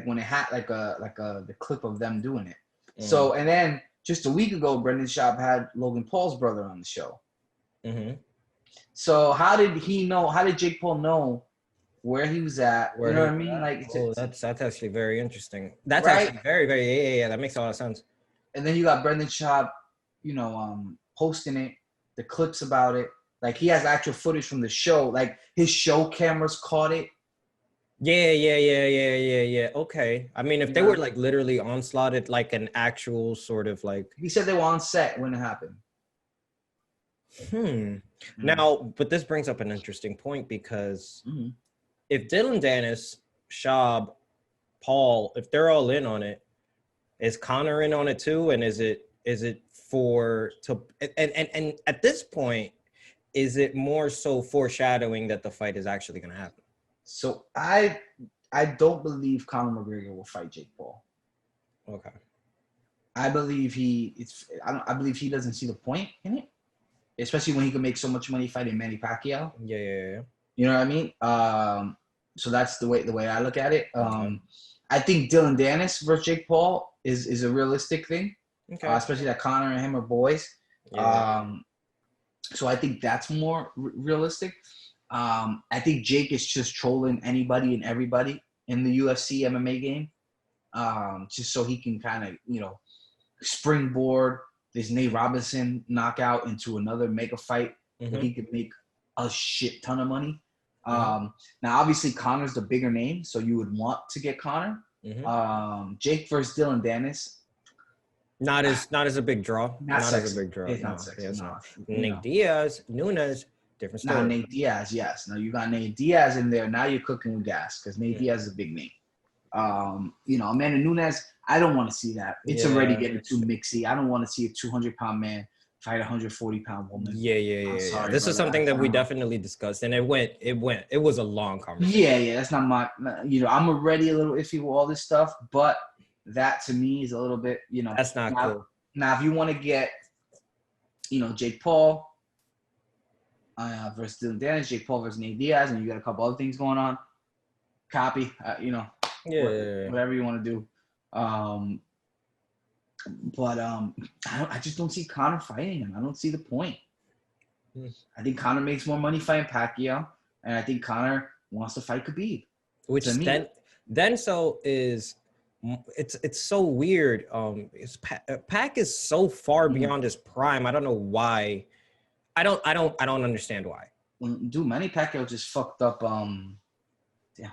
Speaker 1: when it had the clip of them doing it. Mm. So and then just a week ago, Brendan Schaub had Logan Paul's brother on the show.
Speaker 2: Mm-hmm.
Speaker 1: So how did he know? How did Jake Paul know where he was at? You know what I mean? Like,
Speaker 2: that's actually very interesting. That's
Speaker 1: right?
Speaker 2: actually very, very, yeah. That makes a lot of sense.
Speaker 1: And then you got Brendan Schaub, posting it, the clips about it. Like, he has actual footage from the show. Like, his show cameras caught it.
Speaker 2: Yeah. Okay. I mean, if they were like literally onslaughted, like an actual sort of like.
Speaker 1: He said they were on set when it happened.
Speaker 2: Now, but this brings up an interesting point because if Dylan Dennis, Schaub, Paul, if they're all in on it, is Conor in on it too? And is it for to and at this point, is it more so foreshadowing that the fight is actually going to happen?
Speaker 1: So I don't believe Conor McGregor will fight Jake Paul.
Speaker 2: Okay.
Speaker 1: I believe I believe he doesn't see the point in it, especially when he can make so much money fighting Manny Pacquiao.
Speaker 2: Yeah.
Speaker 1: You know what I mean? So that's the way I look at it. I think Dylan Dennis versus Jake Paul is a realistic thing, especially that Conor and him are boys. Yeah. So I think that's more realistic. I think Jake is just trolling anybody and everybody in the UFC MMA game, just so he can kind of, springboard this Nate Robinson knockout into another mega fight where he could make a shit ton of money. Now, obviously, Conor's the bigger name, so you would want to get Conor. Jake versus Dylan Dennis.
Speaker 2: Not as a big draw.
Speaker 1: Not
Speaker 2: as a big draw.
Speaker 1: It's not sexy. No.
Speaker 2: Nate Diaz, Nunes, different story.
Speaker 1: Now, Nate Diaz, yes. Now, you got Nate Diaz in there. Now you're cooking with gas because Nate Diaz is a big name. Amanda Nunes, I don't want to see that. It's already getting too mixy. I don't want to see a 200-pound man fight a 140-pound woman.
Speaker 2: Yeah. Sorry, this is something that we definitely discussed, and it was a long conversation.
Speaker 1: Yeah. That's not my. I'm already a little iffy with all this stuff, but that to me is a little bit.
Speaker 2: That's not cool.
Speaker 1: Now, if you want to get, Jake Paul versus Dylan Dennis, Jake Paul versus Nate Diaz, and you got a couple other things going on. Copy, whatever you want to do. But I just don't see Conor fighting him. I don't see the point. I think Conor makes more money fighting Pacquiao, and I think Conor wants to fight Khabib.
Speaker 2: Which it's so weird. Pac is so far beyond his prime. I don't know why. I don't understand why.
Speaker 1: Dude, Manny Pacquiao just fucked up.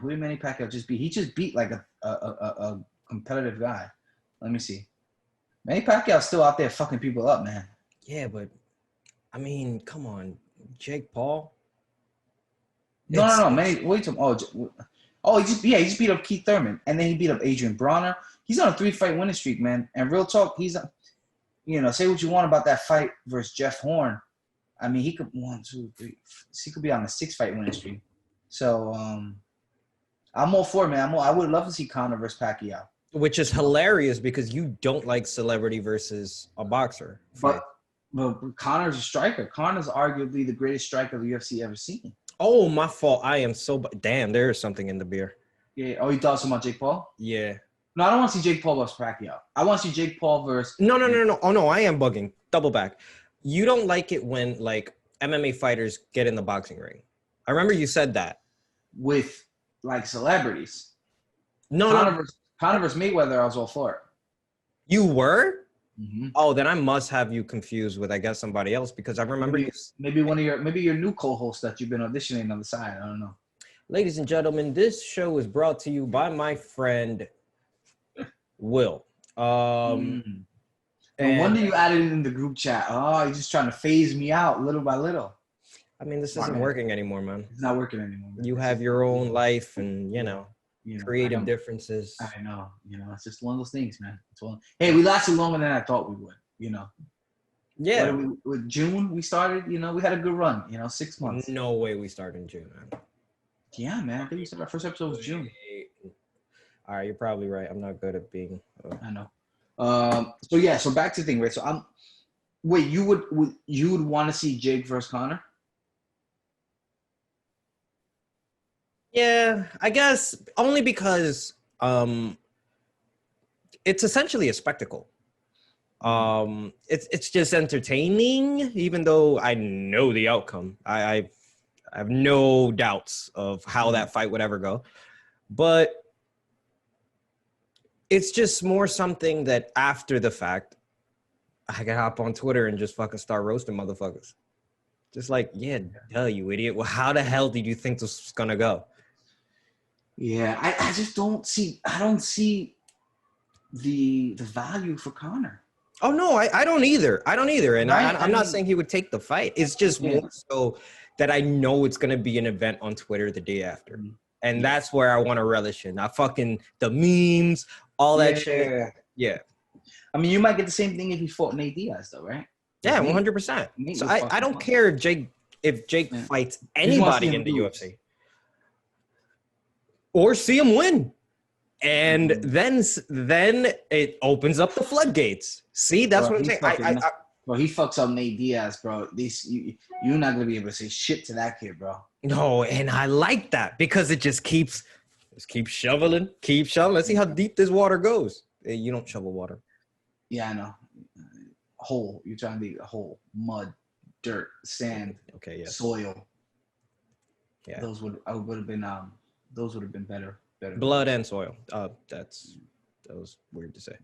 Speaker 1: Who did Manny Pacquiao just beat? He just beat like a competitive guy. Let me see. Manny Pacquiao's still out there fucking people up, man.
Speaker 2: Yeah, but I mean, come on, Jake Paul.
Speaker 1: No. Manny, what are you talking? Oh, he just beat up Keith Thurman, and then he beat up Adrian Bronner. He's on a 3-fight winning streak, man. And real talk, he's, say what you want about that fight versus Jeff Horn. I mean, he could 1, 2, 3. He could be on a 6-fight winning streak. So, I'm all for it, man. I would love to see Conor versus Pacquiao.
Speaker 2: Which is hilarious because you don't like celebrity versus a boxer.
Speaker 1: But Conor's a striker. Conor's arguably the greatest striker the UFC ever seen.
Speaker 2: Oh, my fault. I am so damn. There is something in the beer.
Speaker 1: Yeah. Oh, you thought so about Jake Paul?
Speaker 2: Yeah.
Speaker 1: No, I don't want to see Jake Paul versus Pacquiao. I want to see Jake Paul versus.
Speaker 2: No. Oh no, I am bugging. Double back. You don't like it when like MMA fighters get in the boxing ring. I remember you said that.
Speaker 1: With like celebrities.
Speaker 2: No.
Speaker 1: Conor versus Mayweather, I was all for it.
Speaker 2: You were? Mm-hmm. Oh, then I must have you confused with, I guess, somebody else because I remember
Speaker 1: maybe your new co-host that you've been auditioning on the side. I don't know.
Speaker 2: Ladies and gentlemen, this show is brought to you by my friend Will.
Speaker 1: No wonder you added it in the group chat. Oh, you're just trying to phase me out little by little.
Speaker 2: I mean, this isn't working anymore, man.
Speaker 1: It's not working anymore.
Speaker 2: You have your own life and, creative differences.
Speaker 1: I know. It's just one of those things, man. Hey, we lasted longer than I thought we would, Yeah. With June, we started, we had a good run, 6 months.
Speaker 2: No way we started in June, man.
Speaker 1: Yeah, man. I think we started our first episode was June.
Speaker 2: All right, you're probably right. I'm not good at being.
Speaker 1: I know. So back to the thing, right? So you would want to see Jake versus Conor?
Speaker 2: Yeah, I guess only because it's essentially a spectacle. It's just entertaining, even though I know the outcome. I have no doubts of how that fight would ever go, but it's just more something that after the fact, I can hop on Twitter and just fucking start roasting motherfuckers. Just like, yeah, duh, you idiot. Well, how the hell did you think this was gonna go?
Speaker 1: Yeah, I just don't see. I don't see the value for Conor.
Speaker 2: Oh no, I don't either. I don't either, and
Speaker 1: Right?
Speaker 2: I'm not saying he would take the fight. It's just more so that I know it's gonna be an event on Twitter the day after, and that's where I want to relish in. I fucking the memes, all that shit. Yeah.
Speaker 1: I mean, you might get the same thing if he fought Nate Diaz, though, right?
Speaker 2: Yeah, 100%. So I don't care if Jake fights anybody in the UFC, or see him win. And then it opens up the floodgates. See, that's what I'm saying.
Speaker 1: Bro, he fucks up Nate Diaz, bro. You're not gonna be able to say shit to that kid, bro.
Speaker 2: No, and I like that because it just keeps shoveling. Let's see how deep this water goes. You don't shovel water.
Speaker 1: Yeah, I know. Hole. You're trying to dig a hole. Mud, dirt, sand.
Speaker 2: Okay, yeah.
Speaker 1: Soil.
Speaker 2: Yeah.
Speaker 1: Those would have been better.
Speaker 2: Blood and soil. That was weird to say.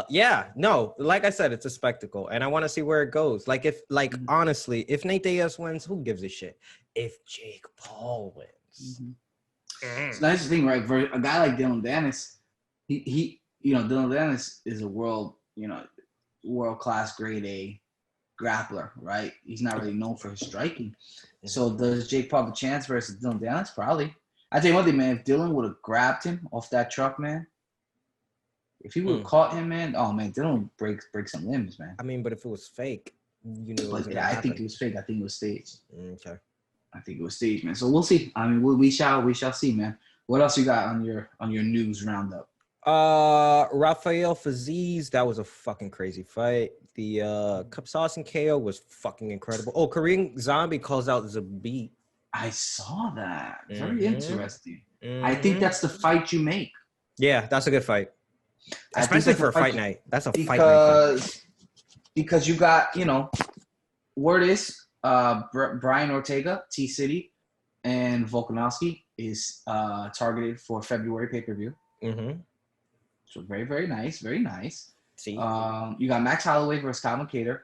Speaker 2: Yeah, no, like I said, it's a spectacle, and I want to see where it goes. Honestly, if Nate Diaz wins, who gives a shit? If Jake Paul wins,
Speaker 1: It's a nice thing, right? For a guy like Dylan Dennis, Dylan Dennis is a world-class grade A grappler, right? He's not really known for his striking. So does Jake Paul have a chance versus Dylan Dennis? Probably. I tell you one thing, man. If Dylan would have grabbed him off that truck, man, if he would have caught him, man, oh man, Dylan would break some limbs, man.
Speaker 2: I mean, but if it was fake,
Speaker 1: I think it was fake. I think it was staged.
Speaker 2: Okay.
Speaker 1: I think it was staged, man. So we'll see. I mean, we shall see, man. What else you got on your news roundup?
Speaker 2: Rafael Fiziev, that was a fucking crazy fight. The Kapsas KO was fucking incredible. Oh, Korean Zombie calls out Zabit.
Speaker 1: I saw that. Very interesting. I think that's the fight you make.
Speaker 2: Yeah, that's a good fight. Especially for a fight night. That's a fight night.
Speaker 1: Because you got, word is Brian Ortega, T-City, and Volkanovski is targeted for February pay-per-view. So very, very nice. Very nice.
Speaker 2: See?
Speaker 1: You got Max Holloway versus Calvin Kattar.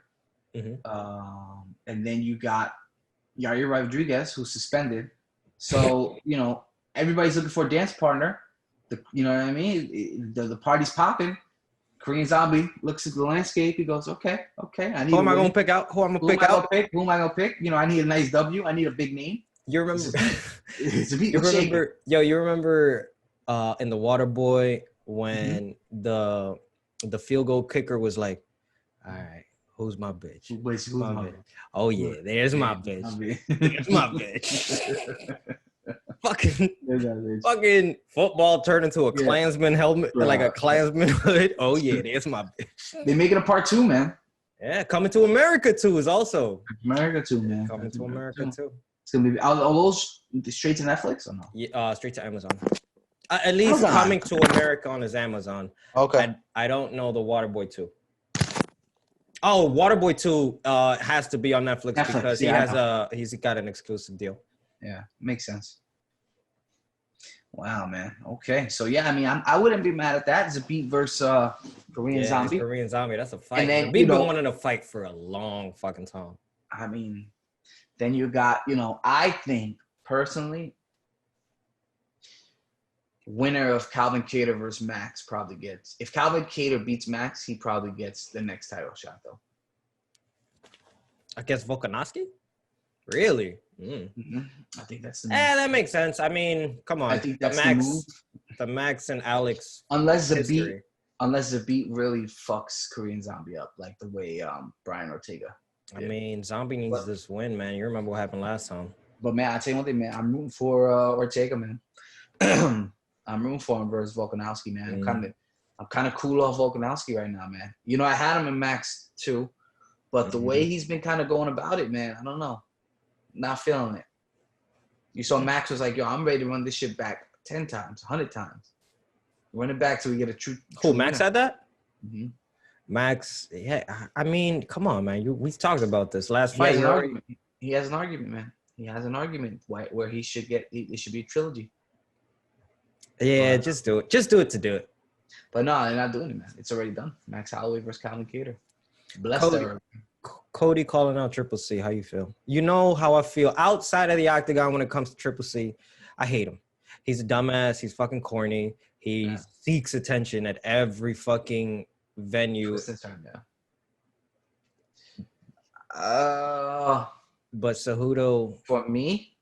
Speaker 1: And then you got Yair Rodriguez, who's suspended. So, everybody's looking for a dance partner. You know what I mean? The party's popping. Korean Zombie looks at the landscape. He goes, okay.
Speaker 2: Who am I going to pick out? Who am I going to pick out?
Speaker 1: Who am I going to pick? I need a nice W. I need a big name.
Speaker 2: You remember?
Speaker 1: You
Speaker 2: remember in The Waterboy when the field goal kicker was like, all right, who's my bitch?
Speaker 1: Who's my bitch?
Speaker 2: Oh, yeah, there's my bitch. There's my bitch. Fucking football turned into a Klansman helmet, like a Klansman hood. Oh, yeah, there's my bitch.
Speaker 1: They make it a part 2, man.
Speaker 2: Yeah, Coming to America 2 is also.
Speaker 1: America 2, man.
Speaker 2: Coming to America 2.
Speaker 1: It's going to be, are those straight to Netflix or no?
Speaker 2: Yeah, straight to Amazon. At least Coming to America on his Amazon.
Speaker 1: Okay.
Speaker 2: I don't know the Waterboy 2. Oh, Waterboy 2 has to be on Netflix because he's got an exclusive deal.
Speaker 1: Yeah, makes sense. Wow, man. Okay, so yeah, I mean, I wouldn't be mad at that. Zabit versus Korean Zombie.
Speaker 2: Korean Zombie, that's a fight. And then, Zabit been wanting to fight for a long fucking time.
Speaker 1: I mean, then you got, I think personally, winner of Calvin Kattar versus Max probably gets. If Calvin Kattar beats Max, he probably gets the next title shot, though.
Speaker 2: Against Volkanovski? Really?
Speaker 1: I think that's the
Speaker 2: move. that makes sense. I mean, come on.
Speaker 1: I think that's the move.
Speaker 2: The Max and Alex.
Speaker 1: Unless Zabit really fucks Korean Zombie up like the way Brian Ortega did.
Speaker 2: I mean, Zombie needs this win, man. You remember what happened last time.
Speaker 1: But man, I tell you one thing, man. I'm rooting for Ortega, man. I'm rooting for him versus Volkanovski, man. I'm kind of cool off Volkanovski right now, man. I had him in Max too, but the way he's been kind of going about it, man, I don't know. Not feeling it. You saw Max was like, yo, I'm ready to run this shit back 10 times, 100 times. Run it back till we get a true.
Speaker 2: Who, Max had that?
Speaker 1: Mm-hmm.
Speaker 2: Max, yeah. I mean, come on, man. We talked about this last
Speaker 1: He
Speaker 2: fight.
Speaker 1: has an argument. He has an argument, man. He has an argument where he should get. It should be a trilogy.
Speaker 2: Yeah, just do it. Just do it to do it.
Speaker 1: But no, they're not doing it, man. It's already done. Max Holloway versus Calvin Kattar. Bless her.
Speaker 2: Cody calling out Triple C. How you feel? You know how I feel outside of the octagon when it comes to Triple C. I hate him. He's a dumbass. He's fucking corny. He seeks attention at every fucking venue. But Cejudo,
Speaker 1: for me,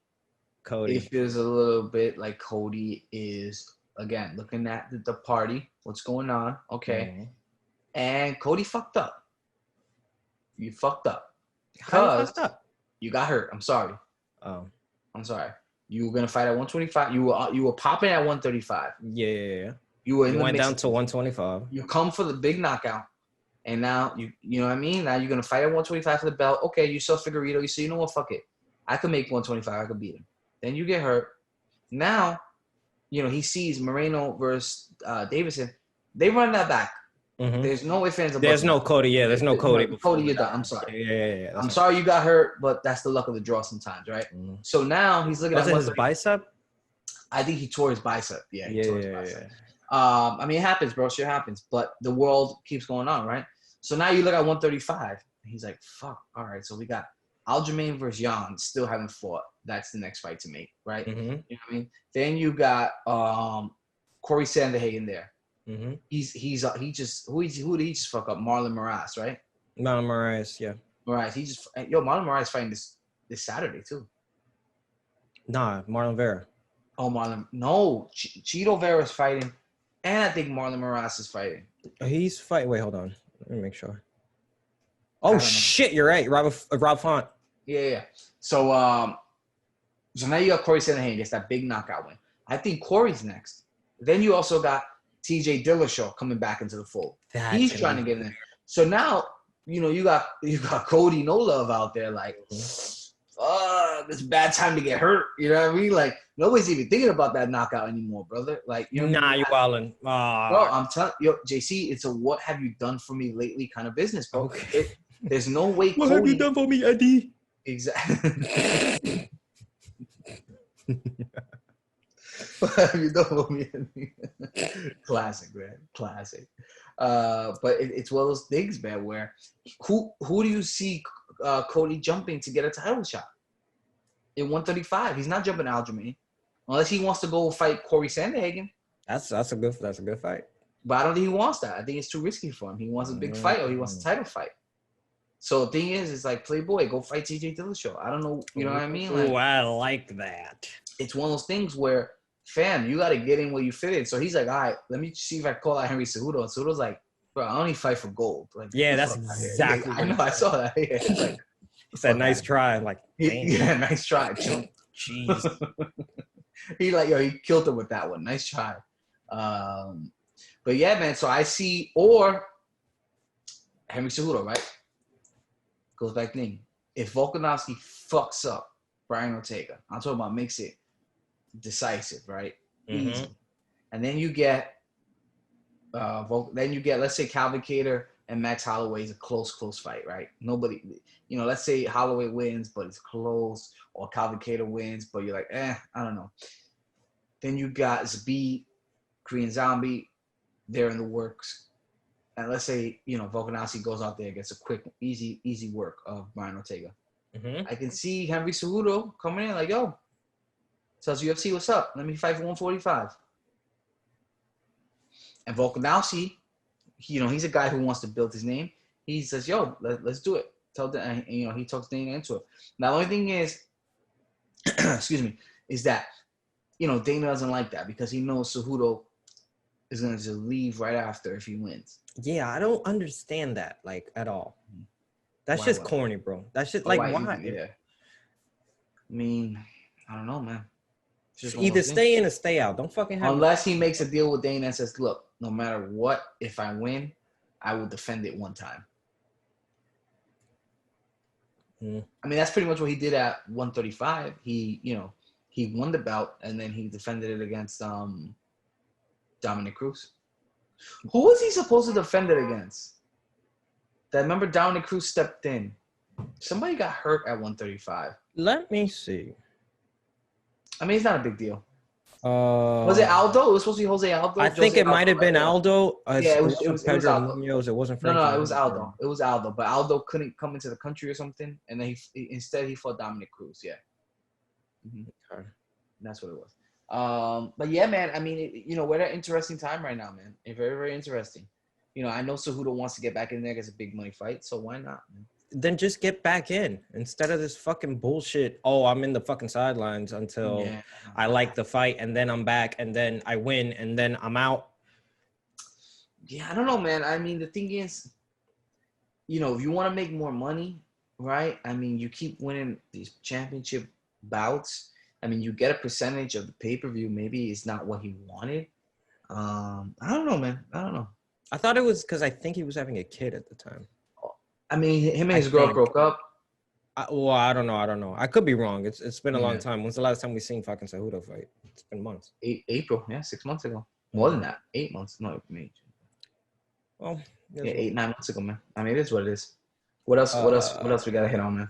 Speaker 2: Cody,
Speaker 1: it feels a little bit like Cody is again looking at the party, what's going on, okay, and Cody fucked up. You fucked up because you got hurt. I'm sorry.
Speaker 2: Oh,
Speaker 1: I'm sorry. You were gonna fight at 125. You were popping at 135.
Speaker 2: Yeah.
Speaker 1: You
Speaker 2: went down to 125.
Speaker 1: You come for the big knockout, and now you know what I mean. Now you're gonna fight at 125 for the belt. Okay, you saw Figueiredo. You say, you know what? Fuck it. I could make 125. I could beat him. Then you get hurt. Now, you know he sees Moreno versus Davison. They run that back.
Speaker 2: Mm-hmm.
Speaker 1: There's no ifs, ands, or buts.
Speaker 2: There's no Cody. Yeah, there's no Cody.
Speaker 1: Cody, you're done. I'm sorry.
Speaker 2: Yeah.
Speaker 1: I'm sorry you got hurt, but that's the luck of the draw sometimes, right?
Speaker 2: Mm-hmm.
Speaker 1: So now he's looking at
Speaker 2: his bicep.
Speaker 1: I think he tore his bicep. Yeah, he tore his bicep. I mean, it happens, bro. Shit happens. But the world keeps going on, right? So now you look at 135. And he's like, fuck. All right, so we got Aljamain versus Jan still haven't fought. That's the next fight to make, right?
Speaker 2: Mm-hmm.
Speaker 1: You know what I mean? Then you got Corey Sandhagen there.
Speaker 2: Mm-hmm.
Speaker 1: He did he just fuck up? Marlon Moraes, right?
Speaker 2: Marlon Moraes, yeah.
Speaker 1: Moraes, Marlon Moraes fighting this Saturday too.
Speaker 2: Nah, Marlon Vera.
Speaker 1: Oh, Marlon. No, Cheeto Vera's fighting. And I think Marlon Moraes is fighting.
Speaker 2: He's fighting. Wait, hold on. Let me make sure. Oh, shit. You're right. Rob Font.
Speaker 1: Yeah. So now you got Corey Sandhagen. Gets that big knockout win. I think Corey's next. Then you also got TJ Dillashaw coming back into the fold. He's trying to get in there. So now, you know, you got Cody No Love out there like, it's a bad time to get hurt. You know what I mean? Like, nobody's even thinking about that knockout anymore, brother. Like, you know,
Speaker 2: you're wildin'.
Speaker 1: Bro, I'm telling you, JC, it's a what have you done for me lately kind of business, bro. Okay. There's no way
Speaker 2: What have you done for me, Eddie?
Speaker 1: Exactly. What have you done for me, Eddie? Classic, man. Classic. But it's one of those things, man, where who do you see Cody jumping to get a title shot? In 135. He's not jumping Aljamain. Unless he wants to go fight Corey Sandhagen.
Speaker 2: That's a good fight.
Speaker 1: But I don't think he wants that. I think it's too risky for him. He wants a big fight or he wants a title fight. So the thing is, it's like, Playboy, go fight TJ Dillashaw. I don't know, you know what I mean? Like,
Speaker 2: I like that.
Speaker 1: It's one of those things where, fam, you got to get in where you fit in. So he's like, all right, let me see if I call out Henry Cejudo. And Cejudo's like, bro, I only fight for gold. Like,
Speaker 2: yeah, that's exactly
Speaker 1: I know, I saw that. Yeah, it's like,
Speaker 2: he said, nice try. I'm like,
Speaker 1: yeah, nice try.
Speaker 2: Jeez.
Speaker 1: He killed him with that one. Nice try. But yeah, man, so I see, or Henry Cejudo, right? Goes back thing. If Volkanovski fucks up Brian Ortega, I'm talking about makes it decisive, right?
Speaker 2: Mm-hmm.
Speaker 1: Easy. And then you get, let's say Calvin Kattar and Max Holloway is a close fight, right? Nobody, you know, let's say Holloway wins, but it's close, or Calvin Kattar wins, but you're like, I don't know. Then you got Zabit, Korean Zombie, they're in the works. And let's say, you know, Volkanovski goes out there and gets a quick, easy work of Brian Ortega.
Speaker 2: Mm-hmm.
Speaker 1: I can see Henry Cejudo coming in like, yo, tells UFC, what's up? Let me fight for 145. And Volkanovski, you know, he's a guy who wants to build his name. He says, yo, let's do it. You know, he talks Dana into it. Now, the only thing is, excuse me, is that, you know, Dana doesn't like that because he knows Cejudo is going to just leave right after if he wins.
Speaker 2: Yeah, I don't understand that, like, at all. That's just corny, bro. That's just, like, why?
Speaker 1: Yeah. I mean, I don't know, man.
Speaker 2: Either stay in or stay out. Don't fucking have
Speaker 1: unless he makes a deal with Dana and says, look, no matter what, if I win, I will defend it one time. I mean, that's pretty much what he did at 135. He won the belt and then he defended it against Dominic Cruz. Who was he supposed to defend it against? That remember Dominic Cruz stepped in. Somebody got hurt at 135.
Speaker 2: Let me see.
Speaker 1: I mean, it's not a big deal. Was it Aldo? It was supposed to be Jose Aldo.
Speaker 2: I think it might have been Aldo.
Speaker 1: Yeah, it was
Speaker 2: Pedro
Speaker 1: Aldo.
Speaker 2: Munoz. It wasn't Frankie.
Speaker 1: No, it was Aldo. It was Aldo, but Aldo couldn't come into the country or something, and then instead he fought Dominic Cruz. Yeah, okay. That's what it was. But yeah, man. I mean, we're at an interesting time right now, man. It's very, very interesting. I know Cejudo wants to get back in there because it's a big money fight, so why not, man?
Speaker 2: Then just get back in instead of this fucking bullshit. Oh, I'm in the fucking sidelines until I like the fight, and then I'm back, and then I win, and then I'm out.
Speaker 1: Yeah, I don't know, man. I mean, the thing is, if you want to make more money, right? I mean, you keep winning these championship bouts. I mean, you get a percentage of the pay-per-view. Maybe it's not what he wanted. I don't know, man. I don't know.
Speaker 2: I thought it was because I think he was having a kid at the time.
Speaker 1: I mean, him and his girl broke up.
Speaker 2: I don't know. I could be wrong. It's been a long time. When's the last time we seen fucking Cejudo fight? It's been months.
Speaker 1: April, 6 months ago. More than that, 8 months. No, me.
Speaker 2: Well,
Speaker 1: 8, 9 months ago, man. I mean, it is what it is. What else? What else we gotta hit on, man?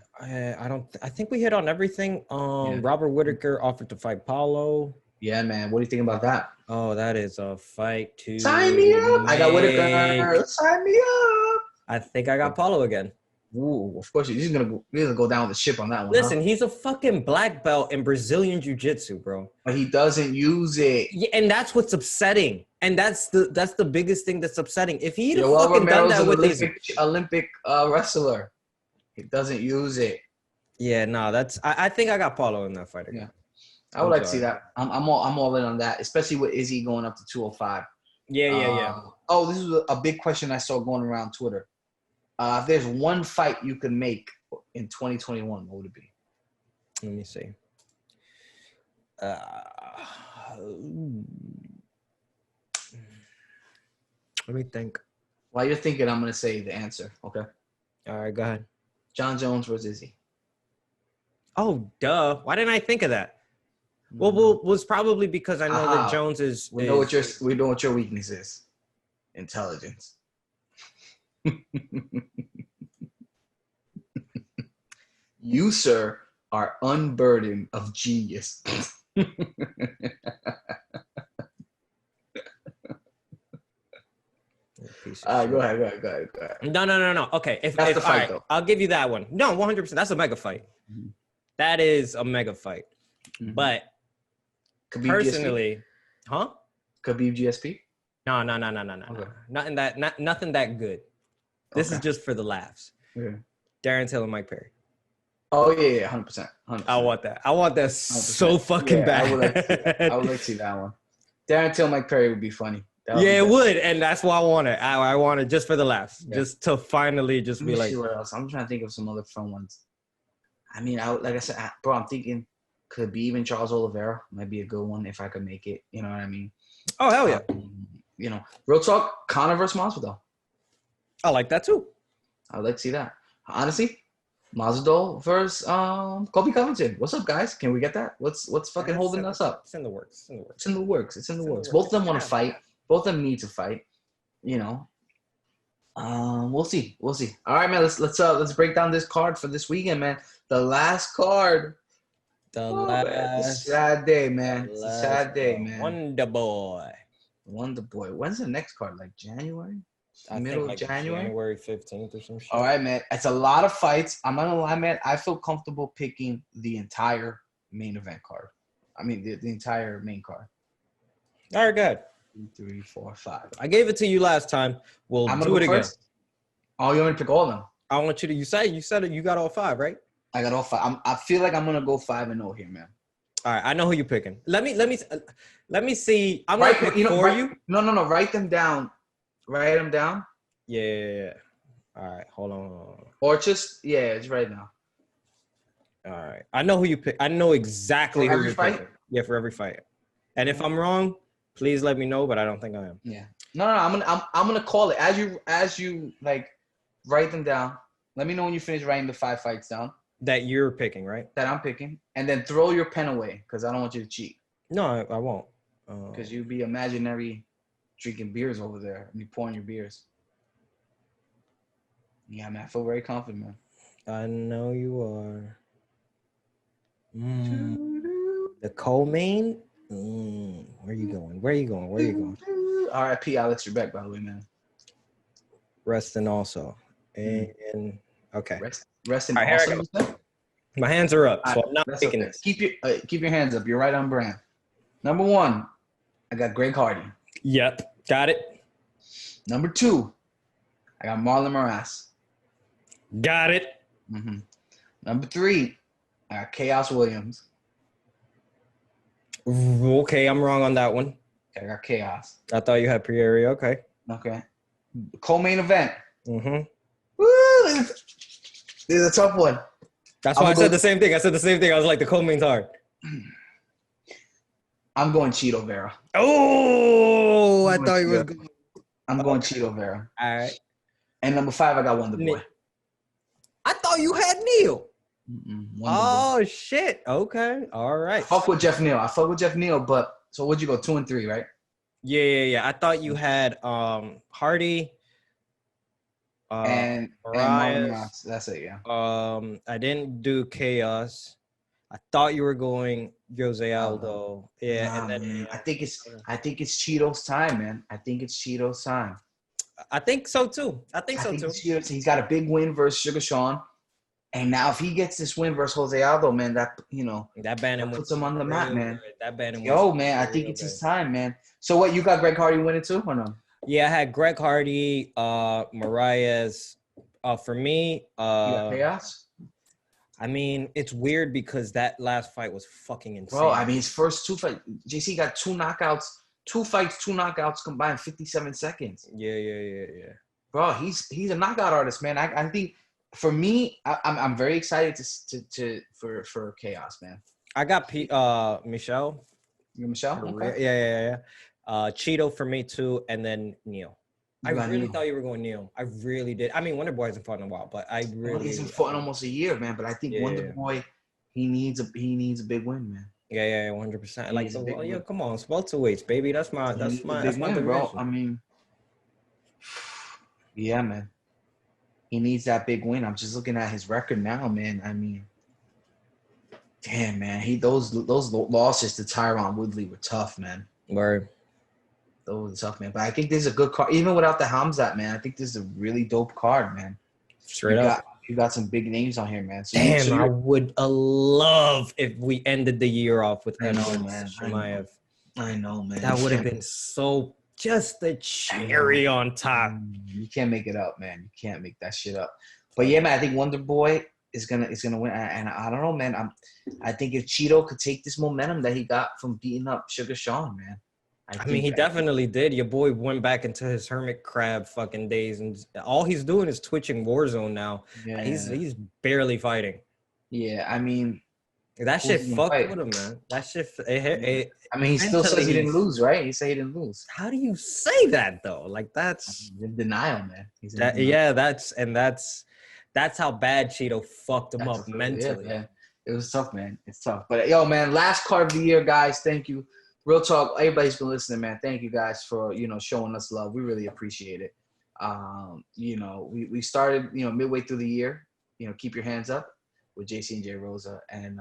Speaker 2: I think we hit on everything. Robert Whittaker offered to fight Paulo.
Speaker 1: Yeah, man. What do you think about that?
Speaker 2: Oh, that is a fight to
Speaker 1: sign me up. I got Whittaker. Sign me up.
Speaker 2: I think I got Paulo again.
Speaker 1: Ooh, of course you're gonna go down with the ship on that one.
Speaker 2: Listen, he's a fucking black belt in Brazilian jiu-jitsu, bro.
Speaker 1: But he doesn't use it.
Speaker 2: Yeah, and that's what's upsetting. And that's the biggest thing that's upsetting. If he'd have fucking done that with his
Speaker 1: Olympic wrestler, he doesn't use it.
Speaker 2: Yeah, no, I think I got Paulo in that fight again.
Speaker 1: Yeah, I would like to see that. I'm all in on that, especially with Izzy going up to 205.
Speaker 2: Yeah.
Speaker 1: Oh, this is a big question I saw going around Twitter. If there's one fight you could make in 2021, what would it be?
Speaker 2: Let me see. Let me think.
Speaker 1: While you're thinking, I'm going to say the answer, okay?
Speaker 2: All right, go ahead.
Speaker 1: John Jones versus Izzy.
Speaker 2: Oh, duh. Why didn't I think of that? Well, was probably because I know that Jones is...
Speaker 1: We know what your weakness is. Intelligence. You, sir, are unburdened of genius. All right, go ahead.
Speaker 2: No. Okay,
Speaker 1: that's the fight, though.
Speaker 2: I'll give you that one. No, 100%. That's a mega fight. Mm-hmm. That is a mega fight. Mm-hmm. But Khabib personally,
Speaker 1: GSP? Khabib GSP?
Speaker 2: No. Okay. Nothing that good. This is just for the laughs. Yeah. Darren Till and Mike Perry.
Speaker 1: Oh yeah, 100%.
Speaker 2: I want that. I want that 100%. So fucking bad.
Speaker 1: I would like to see that one. Darren Till, Mike Perry would be funny.
Speaker 2: It would, and that's why I want it. I want it just for the laughs, just to finally just be like.
Speaker 1: See what else? I'm trying to think of some other fun ones. I mean, like I said, bro, I'm thinking could be even Charles Oliveira might be a good one if I could make it. You know what I mean?
Speaker 2: Oh hell yeah!
Speaker 1: Real talk, Conor versus Masvidal.
Speaker 2: I like that too.
Speaker 1: I would like to see that. Honestly, Masvidal versus Colby Covington. What's up, guys? Can we get that? What's fucking holding us up?
Speaker 2: It's in the works.
Speaker 1: It's in the works. Both of them want to fight. Both of them need to fight. We'll see. All right, man. Let's break down this card for this weekend, man. The last card. Man. It's a sad day, man. It's a sad day, man.
Speaker 2: Wonder Boy.
Speaker 1: When's the next card? Like January?
Speaker 2: Middle of January 15th or some shit.
Speaker 1: All right, man. It's a lot of fights. I'm not gonna lie, man. I feel comfortable picking the entire main event card. I mean, the entire main card.
Speaker 2: All right, good.
Speaker 1: 2, 3, 4, 5.
Speaker 2: I gave it to you last time. We'll do it again.
Speaker 1: First? Oh, you want me to pick all of them?
Speaker 2: I want you to. You said it. You got all 5, right?
Speaker 1: I got all 5. I feel like I'm gonna go 5-0 here, man.
Speaker 2: All right, I know who you're picking. Let me see. I'm gonna pick for you.
Speaker 1: No. Write them down. Write them down.
Speaker 2: Yeah. All right, hold on.
Speaker 1: Or just right now.
Speaker 2: All right, I know who you pick. I know exactly who you're picking. Yeah, for every fight. And if I'm wrong, please let me know. But I don't think I am.
Speaker 1: Yeah. No. I'm gonna call it as you like write them down. Let me know when you finish writing the 5 fights down.
Speaker 2: That you're picking, right?
Speaker 1: That I'm picking, and then throw your pen away because I don't want you to cheat.
Speaker 2: No, I won't.
Speaker 1: Because you'd be imaginary drinking beers over there. Me pouring your beers. Yeah, man. I feel very confident, man.
Speaker 2: I know you are. The co-main? Where you going? Where you going? Where you going?
Speaker 1: R.I.P. Alex Trebek, by the way, man.
Speaker 2: Resting also. And okay.
Speaker 1: Resting
Speaker 2: right,
Speaker 1: also.
Speaker 2: My hands are up, so I'm not taking
Speaker 1: okay.
Speaker 2: this.
Speaker 1: Keep your hands up. You're right on brand. Number 1, I got Greg Hardy.
Speaker 2: Yep, got it.
Speaker 1: Number 2, I got Marlon Moraes.
Speaker 2: Got it.
Speaker 1: Mm-hmm. Number 3, I got Chaos Williams.
Speaker 2: Okay, I'm wrong on that one.
Speaker 1: Okay, I got Chaos.
Speaker 2: I thought you had Pereira. Okay.
Speaker 1: Okay. Co-main event.
Speaker 2: Mm-hmm.
Speaker 1: Woo! This is a tough one.
Speaker 2: That's why I said the same thing. I was like, the co-main's hard.
Speaker 1: I'm going Chito Vera.
Speaker 2: Oh, I thought you was going.
Speaker 1: I'm going Chito Vera.
Speaker 2: All right.
Speaker 1: And number 5, I got Wonder Boy.
Speaker 2: I thought you had Neil. Oh, shit. Okay. All right.
Speaker 1: I fuck with Jeff Neal. But so what'd you go, 2 and 3, right?
Speaker 2: Yeah. I thought you had Hardy.
Speaker 1: And Moraes. That's it, yeah.
Speaker 2: I didn't do Chaos. I thought you were going Jose Aldo. And then
Speaker 1: I think it's Cheeto's time, man. I think it's Cheeto's time.
Speaker 2: I think so too.
Speaker 1: He's got a big win versus Sugar Sean. And now if he gets this win versus Jose Aldo, man, that puts him on the map, man. Man, I think it's his time, man. So what, you got Greg Hardy winning too or no?
Speaker 2: Yeah, I had Greg Hardy, Moraes. For me,
Speaker 1: you got Chaos?
Speaker 2: I mean, it's weird because that last fight was fucking insane.
Speaker 1: Bro, I mean, his first 2 fights, JC got 2 knockouts, 2 fights, 2 knockouts combined, 57 seconds.
Speaker 2: Yeah.
Speaker 1: Bro, he's a knockout artist, man. I think for me, I'm very excited for Chaos, man.
Speaker 2: I got Michelle.
Speaker 1: You Michelle? Okay.
Speaker 2: Yeah. Cheeto for me too, and then Neil. I really thought you were going Neil. I really did. I mean, Wonder Boy hasn't fought in a while, but he
Speaker 1: hasn't fought in almost a year, man. But I think Wonder Boy, he needs a big win, man.
Speaker 2: Yeah, 100%. Like, come on, welterweights, baby. That's my
Speaker 1: win, bro. I mean, yeah, man. He needs that big win. I'm just looking at his record now, man. I mean, damn, man. Those losses to Tyron Woodley were tough, man.
Speaker 2: Word.
Speaker 1: Those were tough, man. But I think this is a good card. Even without the Hamzat, man, I think this is a really dope card, man.
Speaker 2: Straight up.
Speaker 1: You got some big names on here, man. So
Speaker 2: I would love if we ended the year off with Chimaev.
Speaker 1: I know, man.
Speaker 2: That would have been so just the cherry on top.
Speaker 1: You can't make it up, man. You can't make that shit up. But yeah, man, I think Wonder Boy is gonna win. And I don't know, man. I think if Cheeto could take this momentum that he got from beating up Sugar Sean, man.
Speaker 2: I mean, he definitely did. Your boy went back into his hermit crab fucking days, and all he's doing is twitching Warzone now. Yeah. He's barely fighting.
Speaker 1: Yeah, I mean,
Speaker 2: that shit fucked with him, man. That shit.
Speaker 1: I mean, he still says he didn't lose, right? He said he didn't lose.
Speaker 2: How do you say that though? Like that's
Speaker 1: in denial, man.
Speaker 2: He's in denial. Yeah, that's how bad Cheeto fucked him up mentally.
Speaker 1: Yeah. It was tough, man. It's tough. But yo, man, last card of the year, guys. Thank you. Real talk, everybody's been listening, man. Thank you guys for, showing us love. We really appreciate it. We started, midway through the year, keep your hands up with JC and J Rosa. And,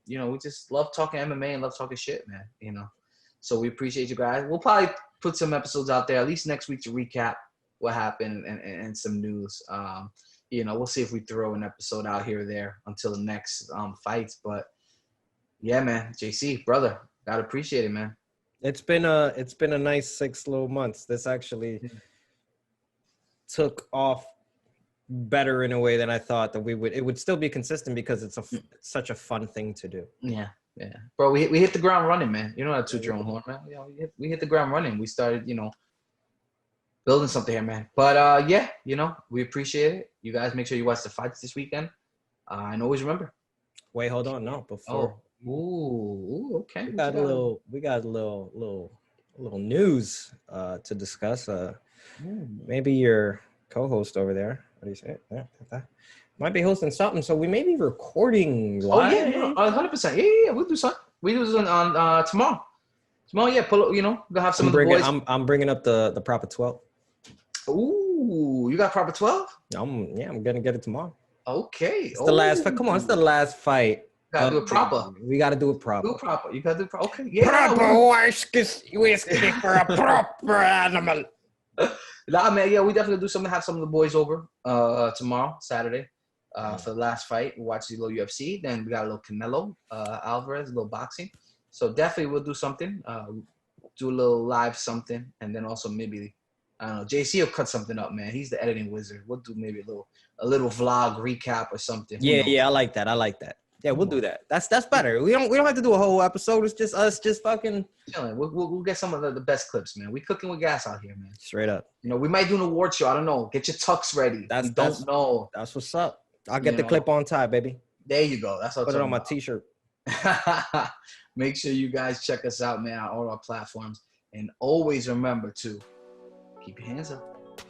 Speaker 1: we just love talking MMA and love talking shit, man, So we appreciate you guys. We'll probably put some episodes out there, at least next week, to recap what happened and some news. We'll see if we throw an episode out here or there until the next fights. But, yeah, man, JC, brother. Gotta appreciate it, man.
Speaker 2: It's been a nice 6 little months. This actually took off better in a way than I thought that it would still be consistent because it's such a fun thing to do.
Speaker 1: Yeah. Bro, we hit the ground running, man. You know how to toot your own horn, man. We hit the ground running. We started, building something here, man. But we appreciate it. You guys make sure you watch the fights this weekend. And always remember.
Speaker 2: Wait, hold on, no, before.
Speaker 1: Ooh, okay.
Speaker 2: We got a little news to discuss. Maybe your co-host over there, what do you say? Yeah, might be hosting something, so we may be recording live.
Speaker 1: Oh yeah, 100%. Yeah, we'll do something. We do this on tomorrow. Tomorrow, yeah, gonna have some of the boys.
Speaker 2: I'm bringing up the proper 12.
Speaker 1: Ooh, you got proper 12?
Speaker 2: I'm gonna get it tomorrow.
Speaker 1: Okay.
Speaker 2: It's the last fight. Come on, it's the last fight.
Speaker 1: Gotta do it proper.
Speaker 2: We gotta do it proper.
Speaker 1: Do it proper. You gotta do it proper. Okay. Yeah.
Speaker 2: Proper whiskey for a proper animal.
Speaker 1: Nah, man. Yeah, we definitely do something. Have some of the boys over tomorrow, Saturday, for the last fight. We'll watch the little UFC. Then we got a little Canelo Alvarez, a little boxing. So definitely we'll do something. Do a little live something, and then also maybe I don't know. JC will cut something up, man. He's the editing wizard. We'll do maybe a little vlog recap or something.
Speaker 2: Yeah, I like that. Yeah, we'll do that. That's better. We don't have to do a whole episode. It's just us, just fucking
Speaker 1: chilling. We'll get some of the best clips, man. We cooking with gas out here, man.
Speaker 2: Straight up.
Speaker 1: We might do an award show. I don't know. Get your tux ready. Don't know.
Speaker 2: That's what's up. I'll get the clip on tie, baby.
Speaker 1: There you go. That's what
Speaker 2: Put it on my t-shirt.
Speaker 1: Make sure you guys check us out, man, on all our platforms, and always remember to keep your hands up.